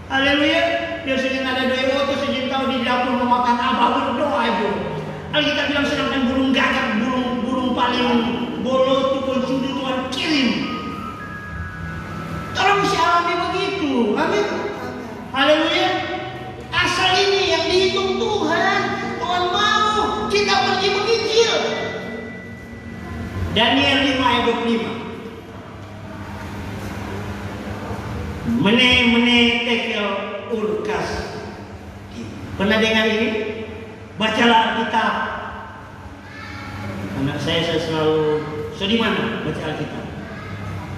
Haleluya. Biasanya ada doa itu sejak tahu di dapur memakan apa, berdoa yuk. Alkitab bilang sedangkan burung gagak, burung paling bolo itu pencuri Tuhan kirim. Orang bisa alami begitu, amin. Haleluya. Asal ini yang dihitung Tuhan. Tuhan mau kita pergi mengicil. Daniel 5 ayat 25. Mene tekel urkas. Pernah dengar ini? Bacalah Alkitab. Anak saya selalu di mana baca Alkitab.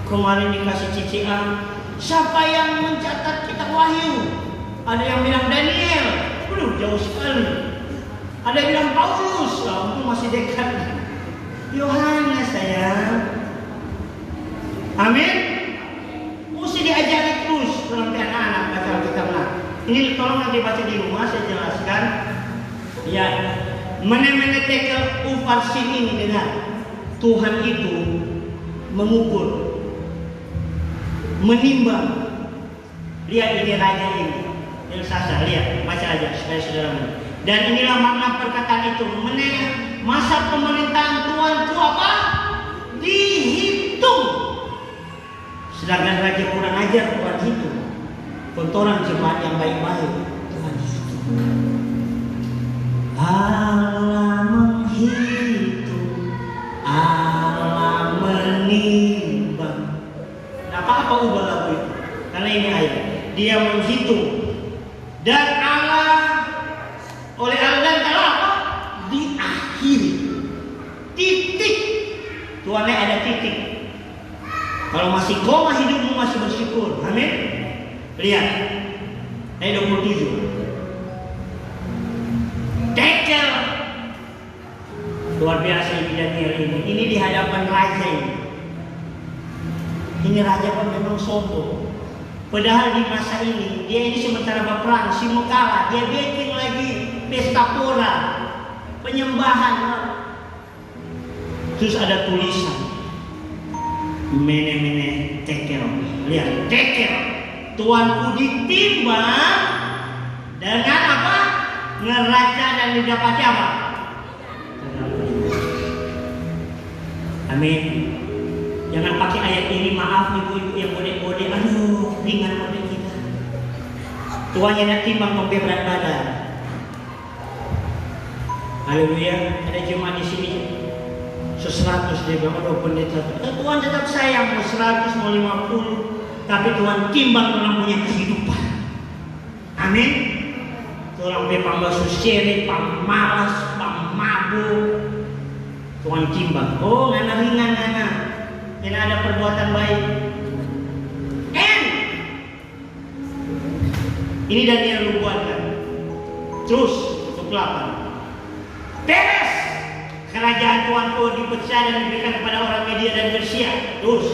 Kemarin dikasih cician. Siapa yang mencatat kitab Wahyu? Ada yang bilang Daniel. Jauh sekali. Ada yang bilang Paulus. Itu masih dekat. Yohanes sayang. Amin. Mesti diajari terus dalam anak-anak baca Alkitab. Ini tolong nanti baca di rumah, saya jelaskan. Ya, mene tekel ufarsin ini dengar. Tuhan itu mengukur, menimbang. Lihat ini raja ini. Elsasa, lihat, baca aja supaya saudara mengerti. Dan inilah makna perkataan itu. Masa pemerintahan Tuhan itu apa? Dihitung. Sedangkan raja kurang ajar Tuhan hitung. Kontoran jemaat yang baik-baik Tuhan hitung. Allah menghitung, Allah menimbang. Apa-apa ubah lagu itu? Karena ini ayat. Dia menghitung. Dan Allah oleh Allah dan Allah apa? Diakhiri. Titik. Tuhannya ada titik. Kalau masih koma hidupmu masih bersyukur. Amin. Lihat. Ayat 27. Tekel. Luar biasa ini Daniel ini. Ini di hadapan raja ini. Ini raja pun memang sombong. Padahal di masa ini, dia ini sementara berperang, si mau kalah, dia bikin lagi pesta pora, penyembahan. Terus ada tulisan, mene tekel. Lihat, tekel. Tuanku ditimbang dengan apa? Neraca dan didapati apa? Amin. Jangan pakai ayat ini, maaf ibu-ibu yang bodek-bodek. Aduh, ringan bodek kita. Tuhan yang timbang memberi berat badan. Haleluya. Ada jemaat di sini 100 dia bilang, aduh pendeta. Tuhan tetap sayang, mau 100, mau 50. Tapi Tuhan timbang orang punya kehidupan. Amin. Orang pembasuh syirik, pemalas, pemabuk. Tuhan timbang. Oh, ngana ringan ngana. Ini ada perbuatan baik. Ini Daniel lu buatkan. Terus untuk 8. Beres. Kerajaan Tuhanku dipecah dan diberikan kepada orang Media dan Persia. Terus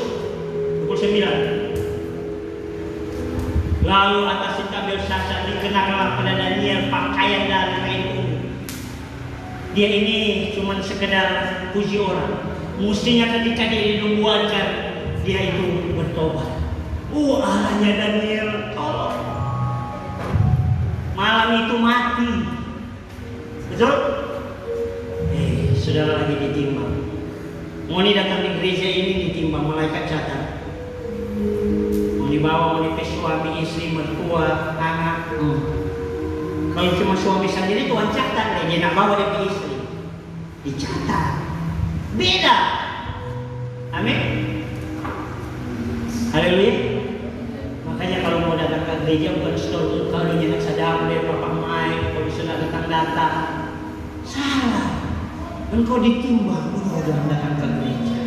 29. Lalu atas tabel Belshazzar dikenakan pada Daniel pakaian dan kain ungu. Dia ini cuma sekedar puji orang. Mestinya ketika dia dibuatkan, dia itu bertobat. Allahnya Daniel, tolong. Malam itu mati. Betul? Saudara lagi ditimbang. Mau datang di gereja ini ditimbang, malaikat catat. Mau dibawa oleh suami, istri, mertua, anak. Kalau cuma suami sendiri Tuhan catat, dia nak bawa dia istri, dicatat. Beda. Amin. Haleluya. Makanya kalau mau datang ke gereja bukan sudah kalau dia nak sadar dia bapak main, kalau sudah datang salah. Engkau ditimbang udah datang ke gereja.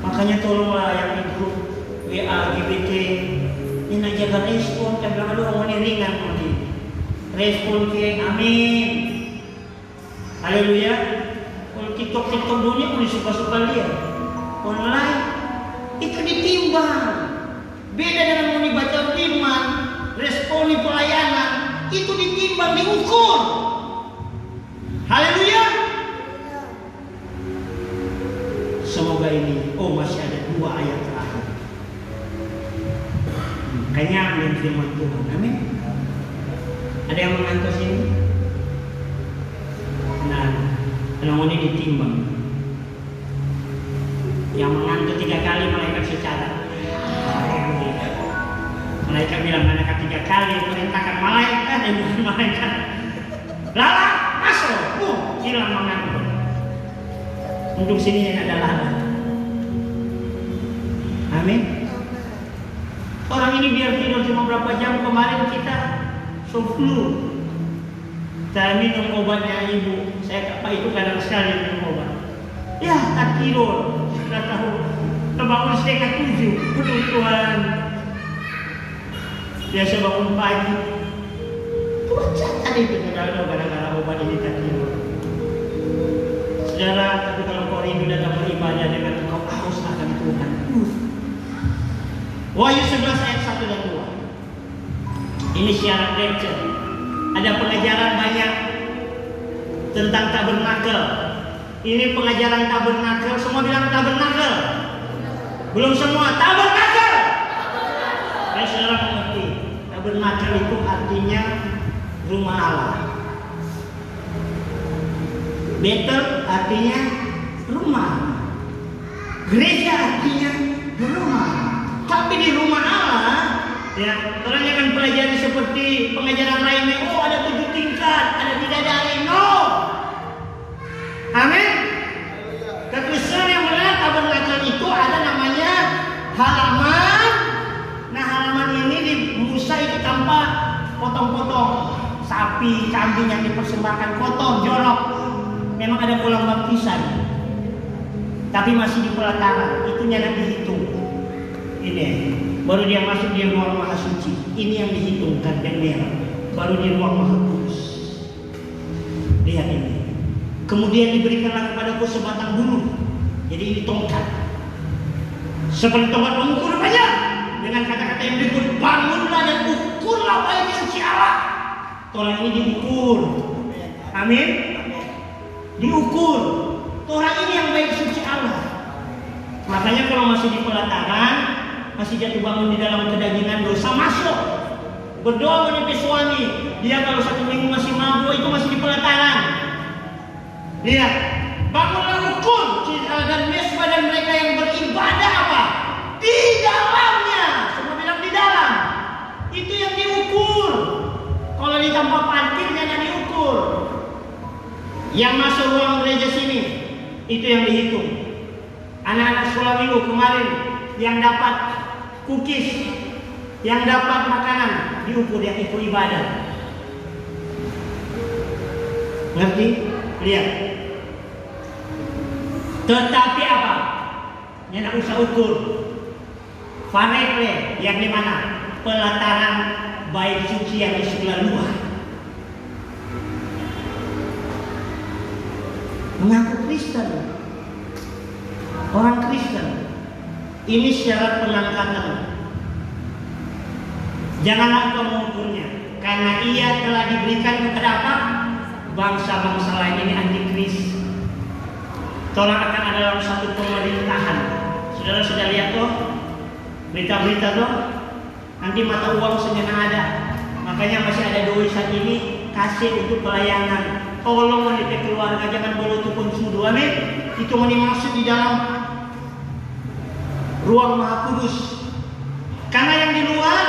Makanya tolonglah yang di grup WA GBT ini jaga respon, kan bilang aduh mau ringan nanti. Respon ke amin. Haleluya. Kalau TikTok dunia pun suka-suka lihat online itu ditimbang. Beda dengan mau dibaca firman, responi pelayanan itu ditimbang, diukur. Haleluya. Semoga ini, masih ada 2 ayat terakhir. Kenyang dengan firman Tuhan. Amin. Ada yang mengantar sini? Nah, kalau ini ditimbang. Yang mengantar 3 kali malaikat secara. Malaikat bilang malaikat 3 kali perintahkan malaikat dan bukan malaikat. Lala masuk, hilang mengantar. Untuk sini yang ada lala. Amin. Orang ini biar tidur cuma berapa jam, kemarin kita flu. Saya minum obatnya ibu. Saya Pak itu kadang sekali minum obat. Ya tak tidur. Sudah tahu. Terbangun setengah 7. Aduh Tuhan. Biasa bangun pagi. Tuhan catat itu kalau gara-gara obat ini tak tidur. Saudara, tapi kalau kau rindu datang beribadah dengan engkau haus akan Tuhan. Wahyu 11 ayat 1 dan 2. Ini syarat lecture. Ada pengajaran banyak tentang tabernakel. Ini pengajaran tabernakel. Semua bilang tabernakel. Belum semua tabernakel. Dan saudara mengerti, tabernakel itu artinya rumah Allah. Betel artinya rumah. Gereja artinya rumah. Tapi di rumah Allah, ya, orang jangan pelajari seperti pengajaran lainnya. Ada 7 tingkat, ada bidadari. No. Amin. Kekristenan yang benar, tabernakel itu ada namanya halaman. Nah, halaman ini di Musa itu tanpa potong-potong sapi, kambing yang dipersembahkan kotor, jorok. Memang ada kolam baptisan, tapi masih di pelataran. Itunya nanti dihitung. Ini baru dia masuk di ruang maha suci. Ini yang dihitungkan yang merah. Baru di ruang maha kudus. Lihat ini. Kemudian diberikanlah kepadaku sebatang bulu. Jadi ini tongkat. Seperti tongkat mengukur banyak. Dengan kata-kata yang berikut, bangunlah dan ukurlah bait suci Allah. Torah ini diukur. Amin. Diukur. Torah ini yang baik suci Allah. Makanya kalau masih di pelataran, masih jatuh bangun di dalam kedagingan, dosa masuk. Berdoa menyebut suami, dia kalau 1 minggu masih mabuk itu masih di pelataran. Lihat, bangunlah ukur dan mesbah dan mereka yang beribadah apa? Di dalamnya. Semua bilang di dalam. Itu yang diukur. Kalau di tempat parkir jangan diukur. Yang masuk ruang gereja sini, itu yang dihitung. Anak-anak sekolah minggu kemarin yang dapat cookies, yang dapat makanan, diukur yang ikut ibadah. Ngerti? Lihat. Tetapi apa? Yang nak usah ukur. Faneple yang di mana? Pelataran bait suci yang di sebelah luar. Mengaku Kristen. Orang Kristen. Ini syarat pengangkatan. Janganlah engkau mengukurnya, karena ia telah diberikan kepada apa? Bangsa-bangsa lain. Ini antikris. Tolong akan ada dalam satu pemerintahan. Saudara sudah lihat toh berita-berita toh. Nanti mata uang senyana ada. Makanya masih ada doi saat ini kasih untuk pelayanan. Tolong mendidik keluarga, jangan boleh tukun sudu. Amin. Itu masuk di dalam ruang Maha Kudus. Karena yang di luar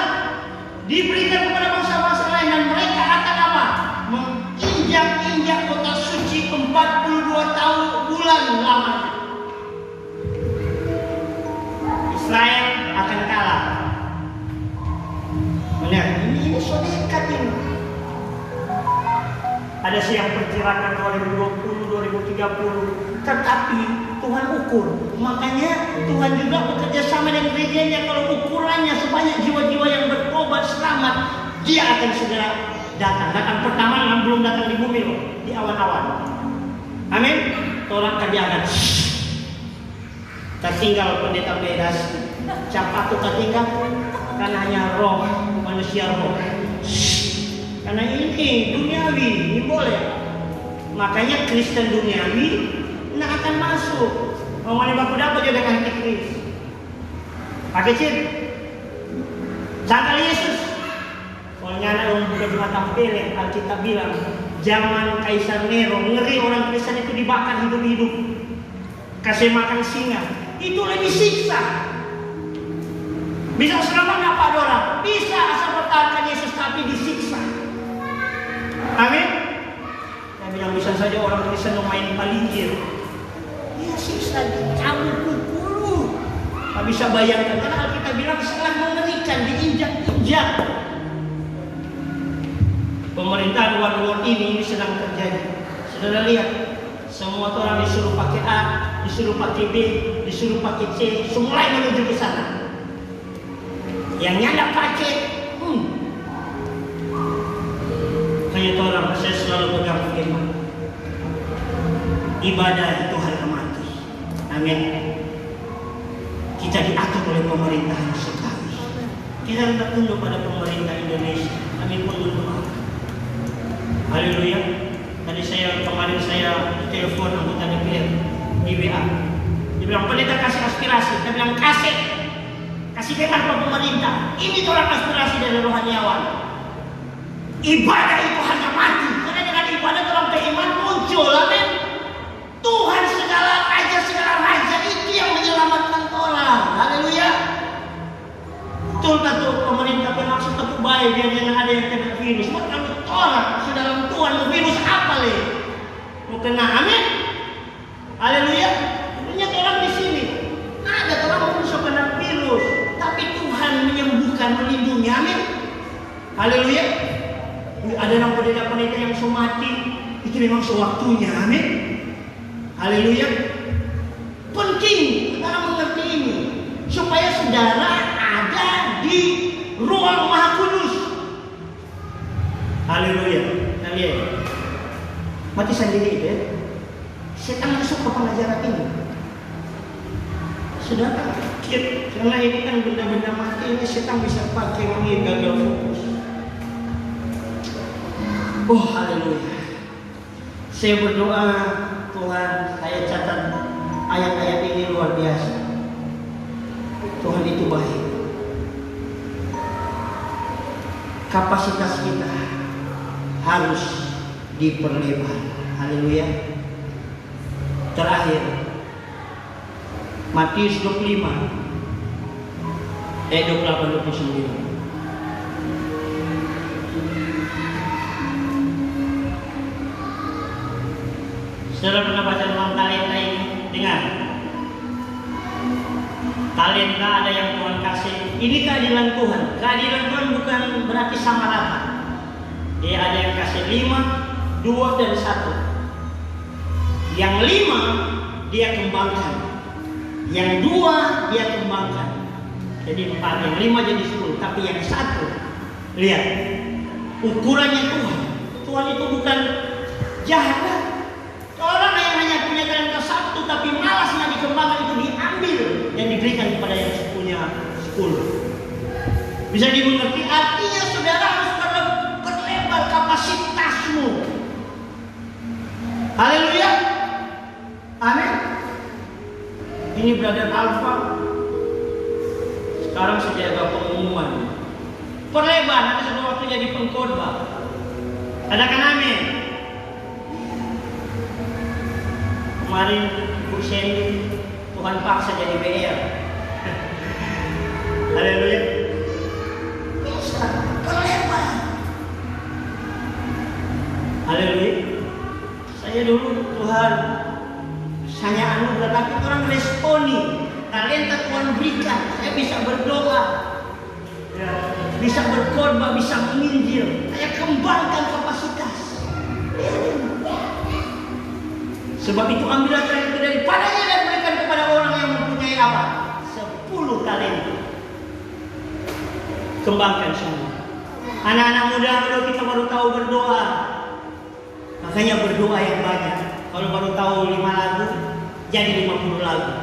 diberikan kepada bangsa-bangsa lain dan mereka akan apa? Menginjak-injak kota suci 42 bulan lamanya. Israel akan kalah. Melihat ini sodekat ini. Ada yang perkirakan 2020, 2030, tetapi Tuhan ukur. Makanya Tuhan juga bekerja sama dengan gerejanya. Kalau ukurannya sebanyak jiwa-jiwa yang bertobat selamat, dia akan segera datang. Datang pertama yang belum datang di bumi loh, di awan-awan. Amin. Orang akan diangkat. Tak tinggal pendeta bedas, siapa tuh tak tinggal? Karena hanya roh manusia roh. Karena ini duniawi, ini boleh. Makanya Kristen duniawi nak akan masuk. Ngomongin baku dapat juga dengan antikris. Pakai cip. Sangkal Yesus. Soalnya anak orang bukan cuma tampilin. Alkitab bilang zaman Kaisar Nero ngeri orang Kristen itu dibakar hidup-hidup. Kasih makan singa. Itu lebih siksa. Bisa selamat nggak Pak Dora? Bisa asal pertahankan Yesus tapi disiksa. Amin. Saya bilang bisa saja orang Kristen main palinggir. Ya siksa dicabut pukul. Tak bisa bayangkan karena kita bilang sangat mengerikan, diinjak-injak. Pemerintahan one world ini sedang terjadi. Saudara lihat, semua orang disuruh pakai A, disuruh pakai B, disuruh pakai C, semua menuju ke sana. Yang nyanda pakai, hanya orang saya selalu pegang firman. Ibadah itu harga mati. Amin. Kita diatur oleh pemerintahan sekali. Kita tidak tunduk pada pemerintah Indonesia. Kami pun berdoa. Haleluya. Tadi kemarin saya telepon anggota DPR di WA. Dia bilang pendeta kasih aspirasi. Saya bilang kasih dengar pemerintah. Ini tolak aspirasi dari rohaniawan. Ibadah itu hanya mati. Karena dengan ibadah orang beriman muncul. Amin. Tuhan segala raja itu yang menyelamatkan orang. Haleluya. Betul tuh pemerintah bermaksud itu baik biar jangan ada yang kena virus. Maka kalau tolak dalam Tuhan virus apa le? Mau kena amin. Haleluya. Ternyata orang di sini ada orang musuh kena virus, tapi Tuhan menyembuhkan, melindungi. Amin. Haleluya. Ada orang pendeta-pendeta yang sudah mati, itu memang sewaktunya. Amin. Haleluya. Penting kita mengerti ini supaya saudara ada di ruang Maha Kudus. Haleluya. Nah, lihat. Mati sendiri itu ya. Setan masuk ke pengajaran ini. Saudara, karena ini kan benda-benda mati ini setan bisa pakai wangi gagal fokus. Oh, haleluya. Saya berdoa, Tuhan, saya catat ayat-ayat ini luar biasa. Tuhan itu baik. Kapasitas kita harus diperlebar. Haleluya. Terakhir, Matius 25 ayat 28-29. Saudara pernah baca tentang talenta ini? Dengar. Talenta ada yang Tuhan kasih. Ini keadilan Tuhan. Keadilan Tuhan bukan berarti sama rata. Dia ada yang kasih 5, 2 dan 1. Yang 5 dia kembangkan. Yang 2 dia kembangkan. Jadi 4. Yang 5 jadi 10. Tapi yang 1, lihat ukurannya Tuhan. Tuhan itu bukan jahat. Orang yang hanya punya talenta 1 tapi malas nggak dikembangkan itu diambil dan diberikan kepada yang punya 10. Bisa dimengerti artinya saudara harus berlebar kapasitasmu. Haleluya. Amin. Ini brother Alfa. Sekarang sudah ada pengumuman. Perlebar nanti suatu waktu jadi pengkhotbah. Adakan amin. Kemarin Bu Sandy Tuhan paksa jadi BR. Haleluya. Bisa, kelewat. Haleluya. Saya dulu Tuhan hanya anugerah, tapi orang responi talenta Tuhan berikan. Saya bisa berdoa, ya, bisa berkorban, bisa menginjil. Saya kembangkan kapasitas. Sebab itu ambillah talenta daripadanya dan berikan kepada orang yang mempunyai apa? 10 talenta. Kembangkan semua. Anak-anak muda, kita baru tahu berdoa. Makanya berdoa yang banyak. Kalau baru tahu 5 lagu, jadi 50 lagu.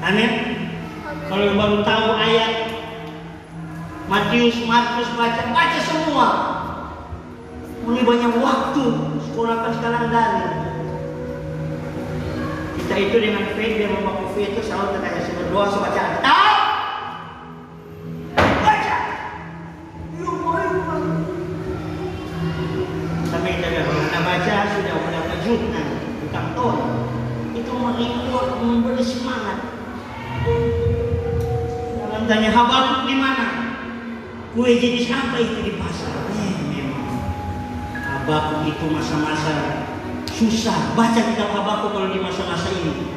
Amin. Kalau baru tahu ayat Matius, Markus, baca semua. Ini banyak waktu. Sekolah kan sekarang daring. Kita itu dengan faith, dia membaca faith itu selalu kita kasih berdoa sebaca Alkitab. Baca. Sampai kita kalau baca sudah kejutan, bukan tol. Itu menghibur, memberi semangat. Jangan tanya Habakuk di mana? Kue jadi sampai itu di pasar. Memang Habakuk itu masa-masa susah. Baca kitab Habakuk kalau di masa-masa ini.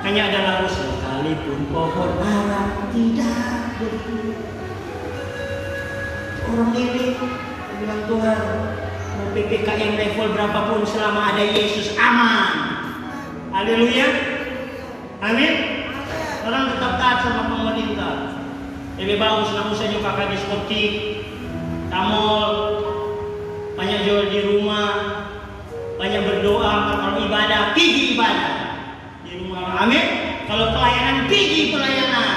Hanya ada lagu sekalipun pohon ara tidak berbuah. Orang ini bilang Tuhan, mau PPKM level berapapun selama ada Yesus aman. Haleluya. Amin. Orang tetap taat sama pemerintah. Lebih bagus namun saja kakak diskotik, tamol, banyak jual di rumah, banyak berdoa, kalau ibadah, pergi ibadah di rumah. Amin. Kalau pelayanan, pergi pelayanan.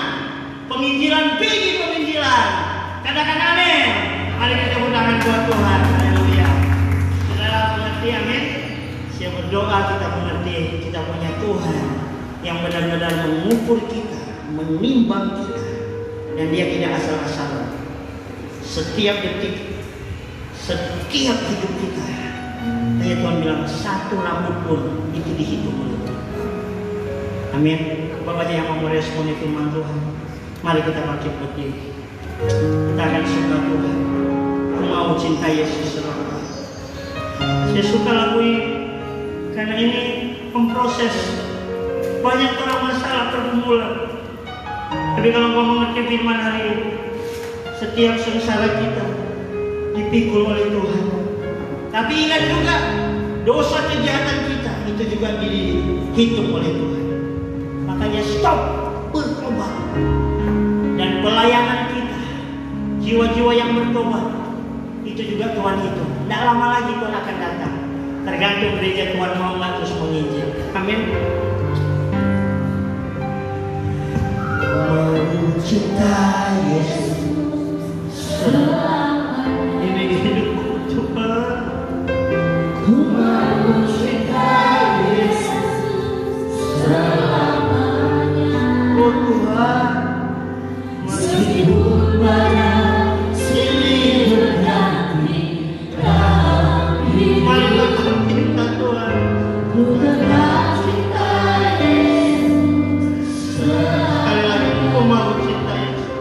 Penginjilan, pergi penginjilan. Katakan amin. Mari kita bertangan buat Tuhan. Haleluya. Saudara mengerti, amin. Saya berdoa kita mengerti, kita punya Tuhan yang benar-benar mengukur kita, menimbang kita, dan Dia tidak asal-asalan. Setiap detik, setiap hidup kita, hanya Tuhan bilang satu rambut pun itu dihitung oleh Tuhan. Amin. Bapak yang mau merespon firman Tuhan, mari kita bangkit berdiri. Kita akan suka Tuhan. Aku mau cinta Yesus selalu. Saya suka lagu ini karena ini memproses banyak orang masalah pergumulan. Tapi kalau kau mengerti firman hari ini, setiap sengsara kita dipikul oleh Tuhan. Tapi ingat juga, dosa kejahatan kita itu juga dihitung oleh Tuhan. Makanya stop bertobat. Dan pelayanan kita, jiwa-jiwa yang bertobat, itu juga Tuhan hitung. Tidak lama lagi Tuhan akan datang. Tergantung gereja Tuhan mau nggak terus menginjil. Amin. Cinta Yesus ini hidupku Tuhan. Ku mau cinta Yesus selamanya. Oh Tuhan, meskipun banyak silih berganti, tapi mari tetap cinta Tuhan. Ku tetap cinta Yesus. Sekali lagi, ku mau cinta Yesus.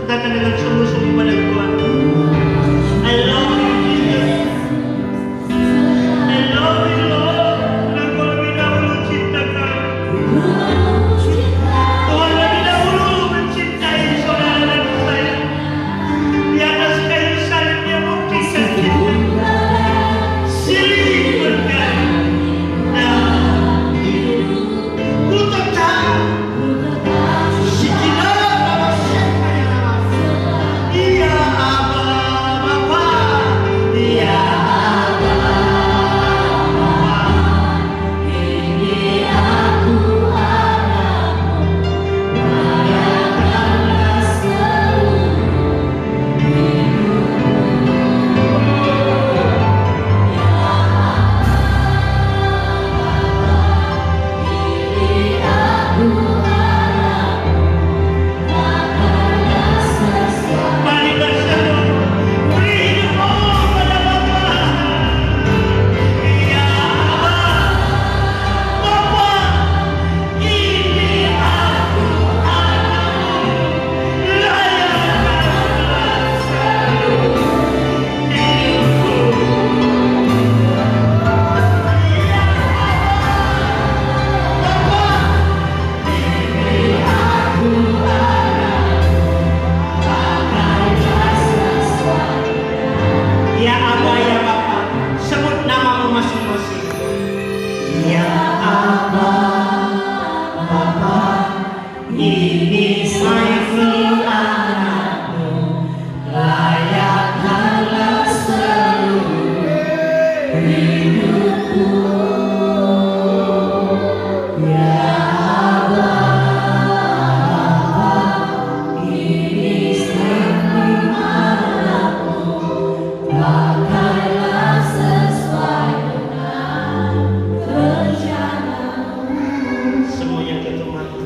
semuanya tutup mata.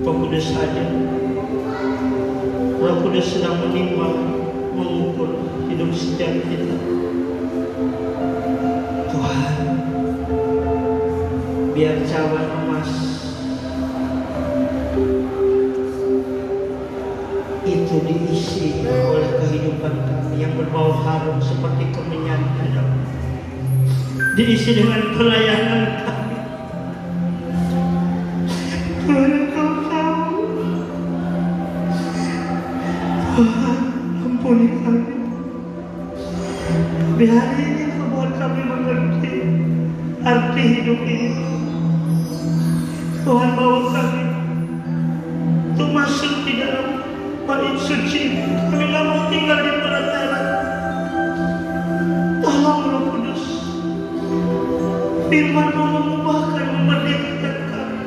Roh Kudus hadir. Roh Kudus sedang menimbang, mengukur hidup setiap kita. Tuhan, biar cawan emas itu diisi oleh kehidupan kami yang berbau harum seperti kemenyan Adam, diisi dengan pelayanan kami. Tuhan, Engkau tahu. Tuhan, ampuni kami. Biar ini membuat kami mengerti arti hidup ini. Tuhan, bawa kami untuk masuk di dalam bait suci. Kami tidak mau tinggal di pelataran. Tolong Roh Kudus, firman-Mu mengubahkan, memerdekakan kami.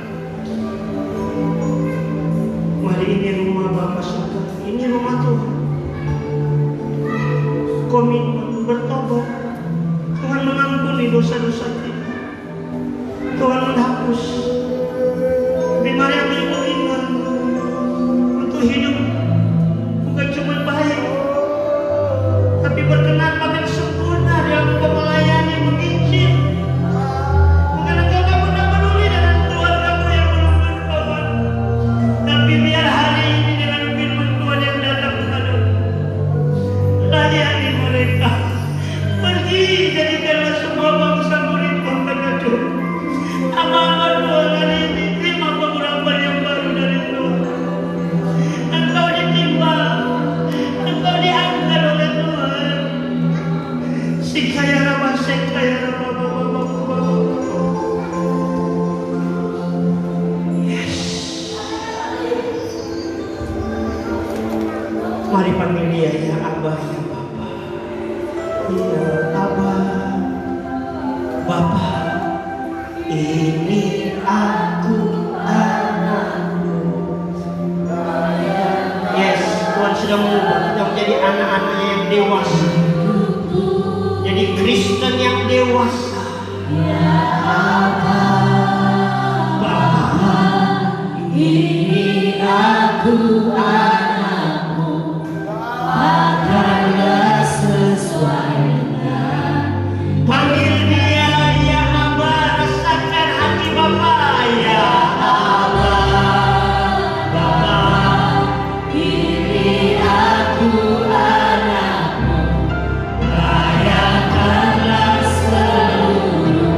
Mari, ini rumah Bapa surga, ini rumah Tuhan. Komitmen bertobat, Tuhan mengampuni dosa-dosa kita. Tuhan menghapus. Mari ambil komitmen untuk hidup bukan cuma baik, tapi berkenan makin sempurna dalam Engkau melayani, menginjil. Bukan Engkau tak pernah peduli dengan Tuhan kamu yang belum bertobat, tapi biar hari ini dengan firman Tuhan yang datang kepadamu, layani mereka. Pergi, jadikanlah semua bangsa murid-Mu karena Tuhan. Hamba-hamba Tuhan hari ini terima pengurapan yang baru dari Tuhan. Engkau ditimbang, Engkau diangkat oleh Tuhan. Sikaya rama, sekaya rama, yes. Mari panggil dia ya Abah, ya Bapa. Ya Abah, Bapa, ini aku anakmu. Yes, Tuhan sudah mengubah kita menjadi anak-anaknya yang dewasa, jadi Kristen yang dewasa. Bapa, Ini aku anakmu, makanlah sesuai dengan. panggil dia ya Abah, rasakan hati Bapa ya Abah. Bapa, Ini aku anakmu, layakanlah seluruh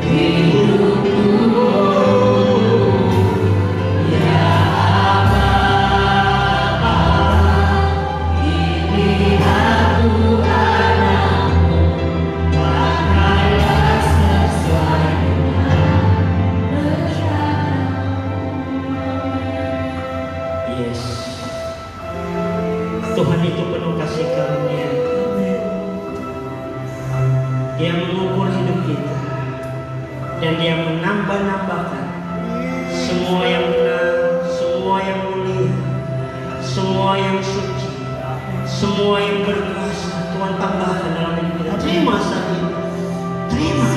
hidupku. Ya Bapa, ini aku anakmu, makanya sesuai dengan rencana. yes. Tuhan itu penuh kasih karunia. Dia mengukur hidup kita dan Dia menambah-nambahkan semua yang benar, semua yang mulia, semua yang suci, semua yang berkuasa. Tuhan tambahkan dalam hidup kita. Terima saat ini, terima.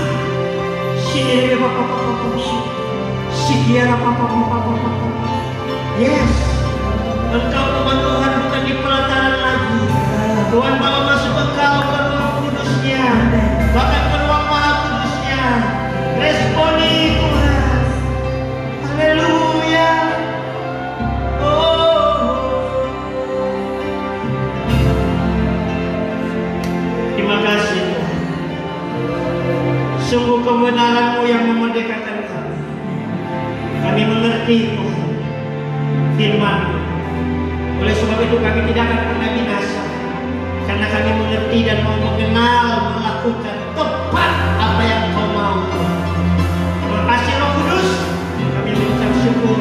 Sini Bapak, Sikiara Bapak. Yes, Engkau Tuhan bukan di pelataran lagi. Tuhan bawa masuk Engkau ke ruang kudusnya, bahkan ke ruang maha kudusnya. Responi Tuhan. Haleluya. Oh, terima kasih Tuhan. Sungguh kebenaran-Mu yang memerdekakan kami. Kami mengerti Tuhan firman. Oleh sebab itu kami tidak akan pernah binasa, karena kami mengerti dan mau mengenal, melakukan tepat apa yang Kau mau. Terima kasih Roh Kudus. Kami mengucap syukur.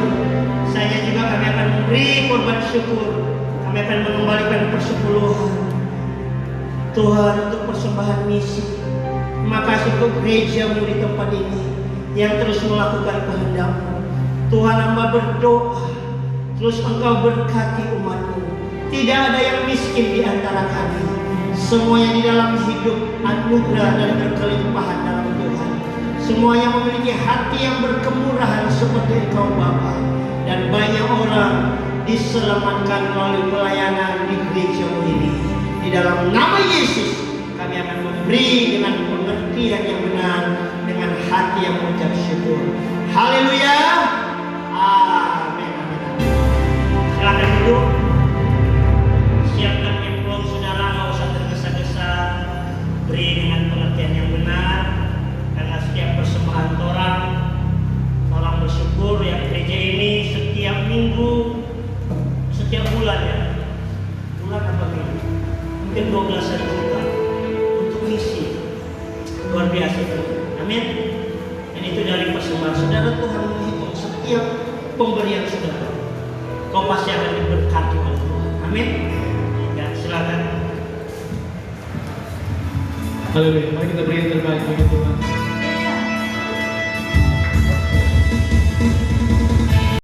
Saya juga kami akan memberi korban syukur. Kami akan mengembalikan persepuluhan Tuhan untuk persembahan misi. Terima kasih untuk gereja-Mu di tempat ini yang terus melakukan kehendak-Mu. Tuhan, hamba berdoa terus Engkau berkati umat-Mu. Tidak ada yang miskin di antara kami. Semuanya di dalam hidup anugerah dan berkelimpahan dalam Tuhan. Semuanya memiliki hati yang berkemurahan seperti Engkau Bapa. Dan banyak orang diselamatkan melalui pelayanan di gerejamu ini. Di dalam nama Yesus kami akan memberi dengan pengertian yang benar, dengan hati yang mengucap syukur. Haleluya. Amin. Silakan duduk. Siapkan handphone saudara, nggak usah tergesa-gesa. Beri dengan pengertian yang benar, karena setiap persembahan orang bersyukur ya. Gereja ini setiap minggu, setiap bulan ya, bulan apa minggu, mungkin 12 juta untuk misi. Luar biasa itu. Amin. Dan itu dari persembahan saudara. Tuhan menghitung setiap pemberian saudara. Kau pasti akan diberkati oleh Tuhan. Amin. Ya, silakan. Haleluya. Mari kita beri yang terbaik bagi Tuhan.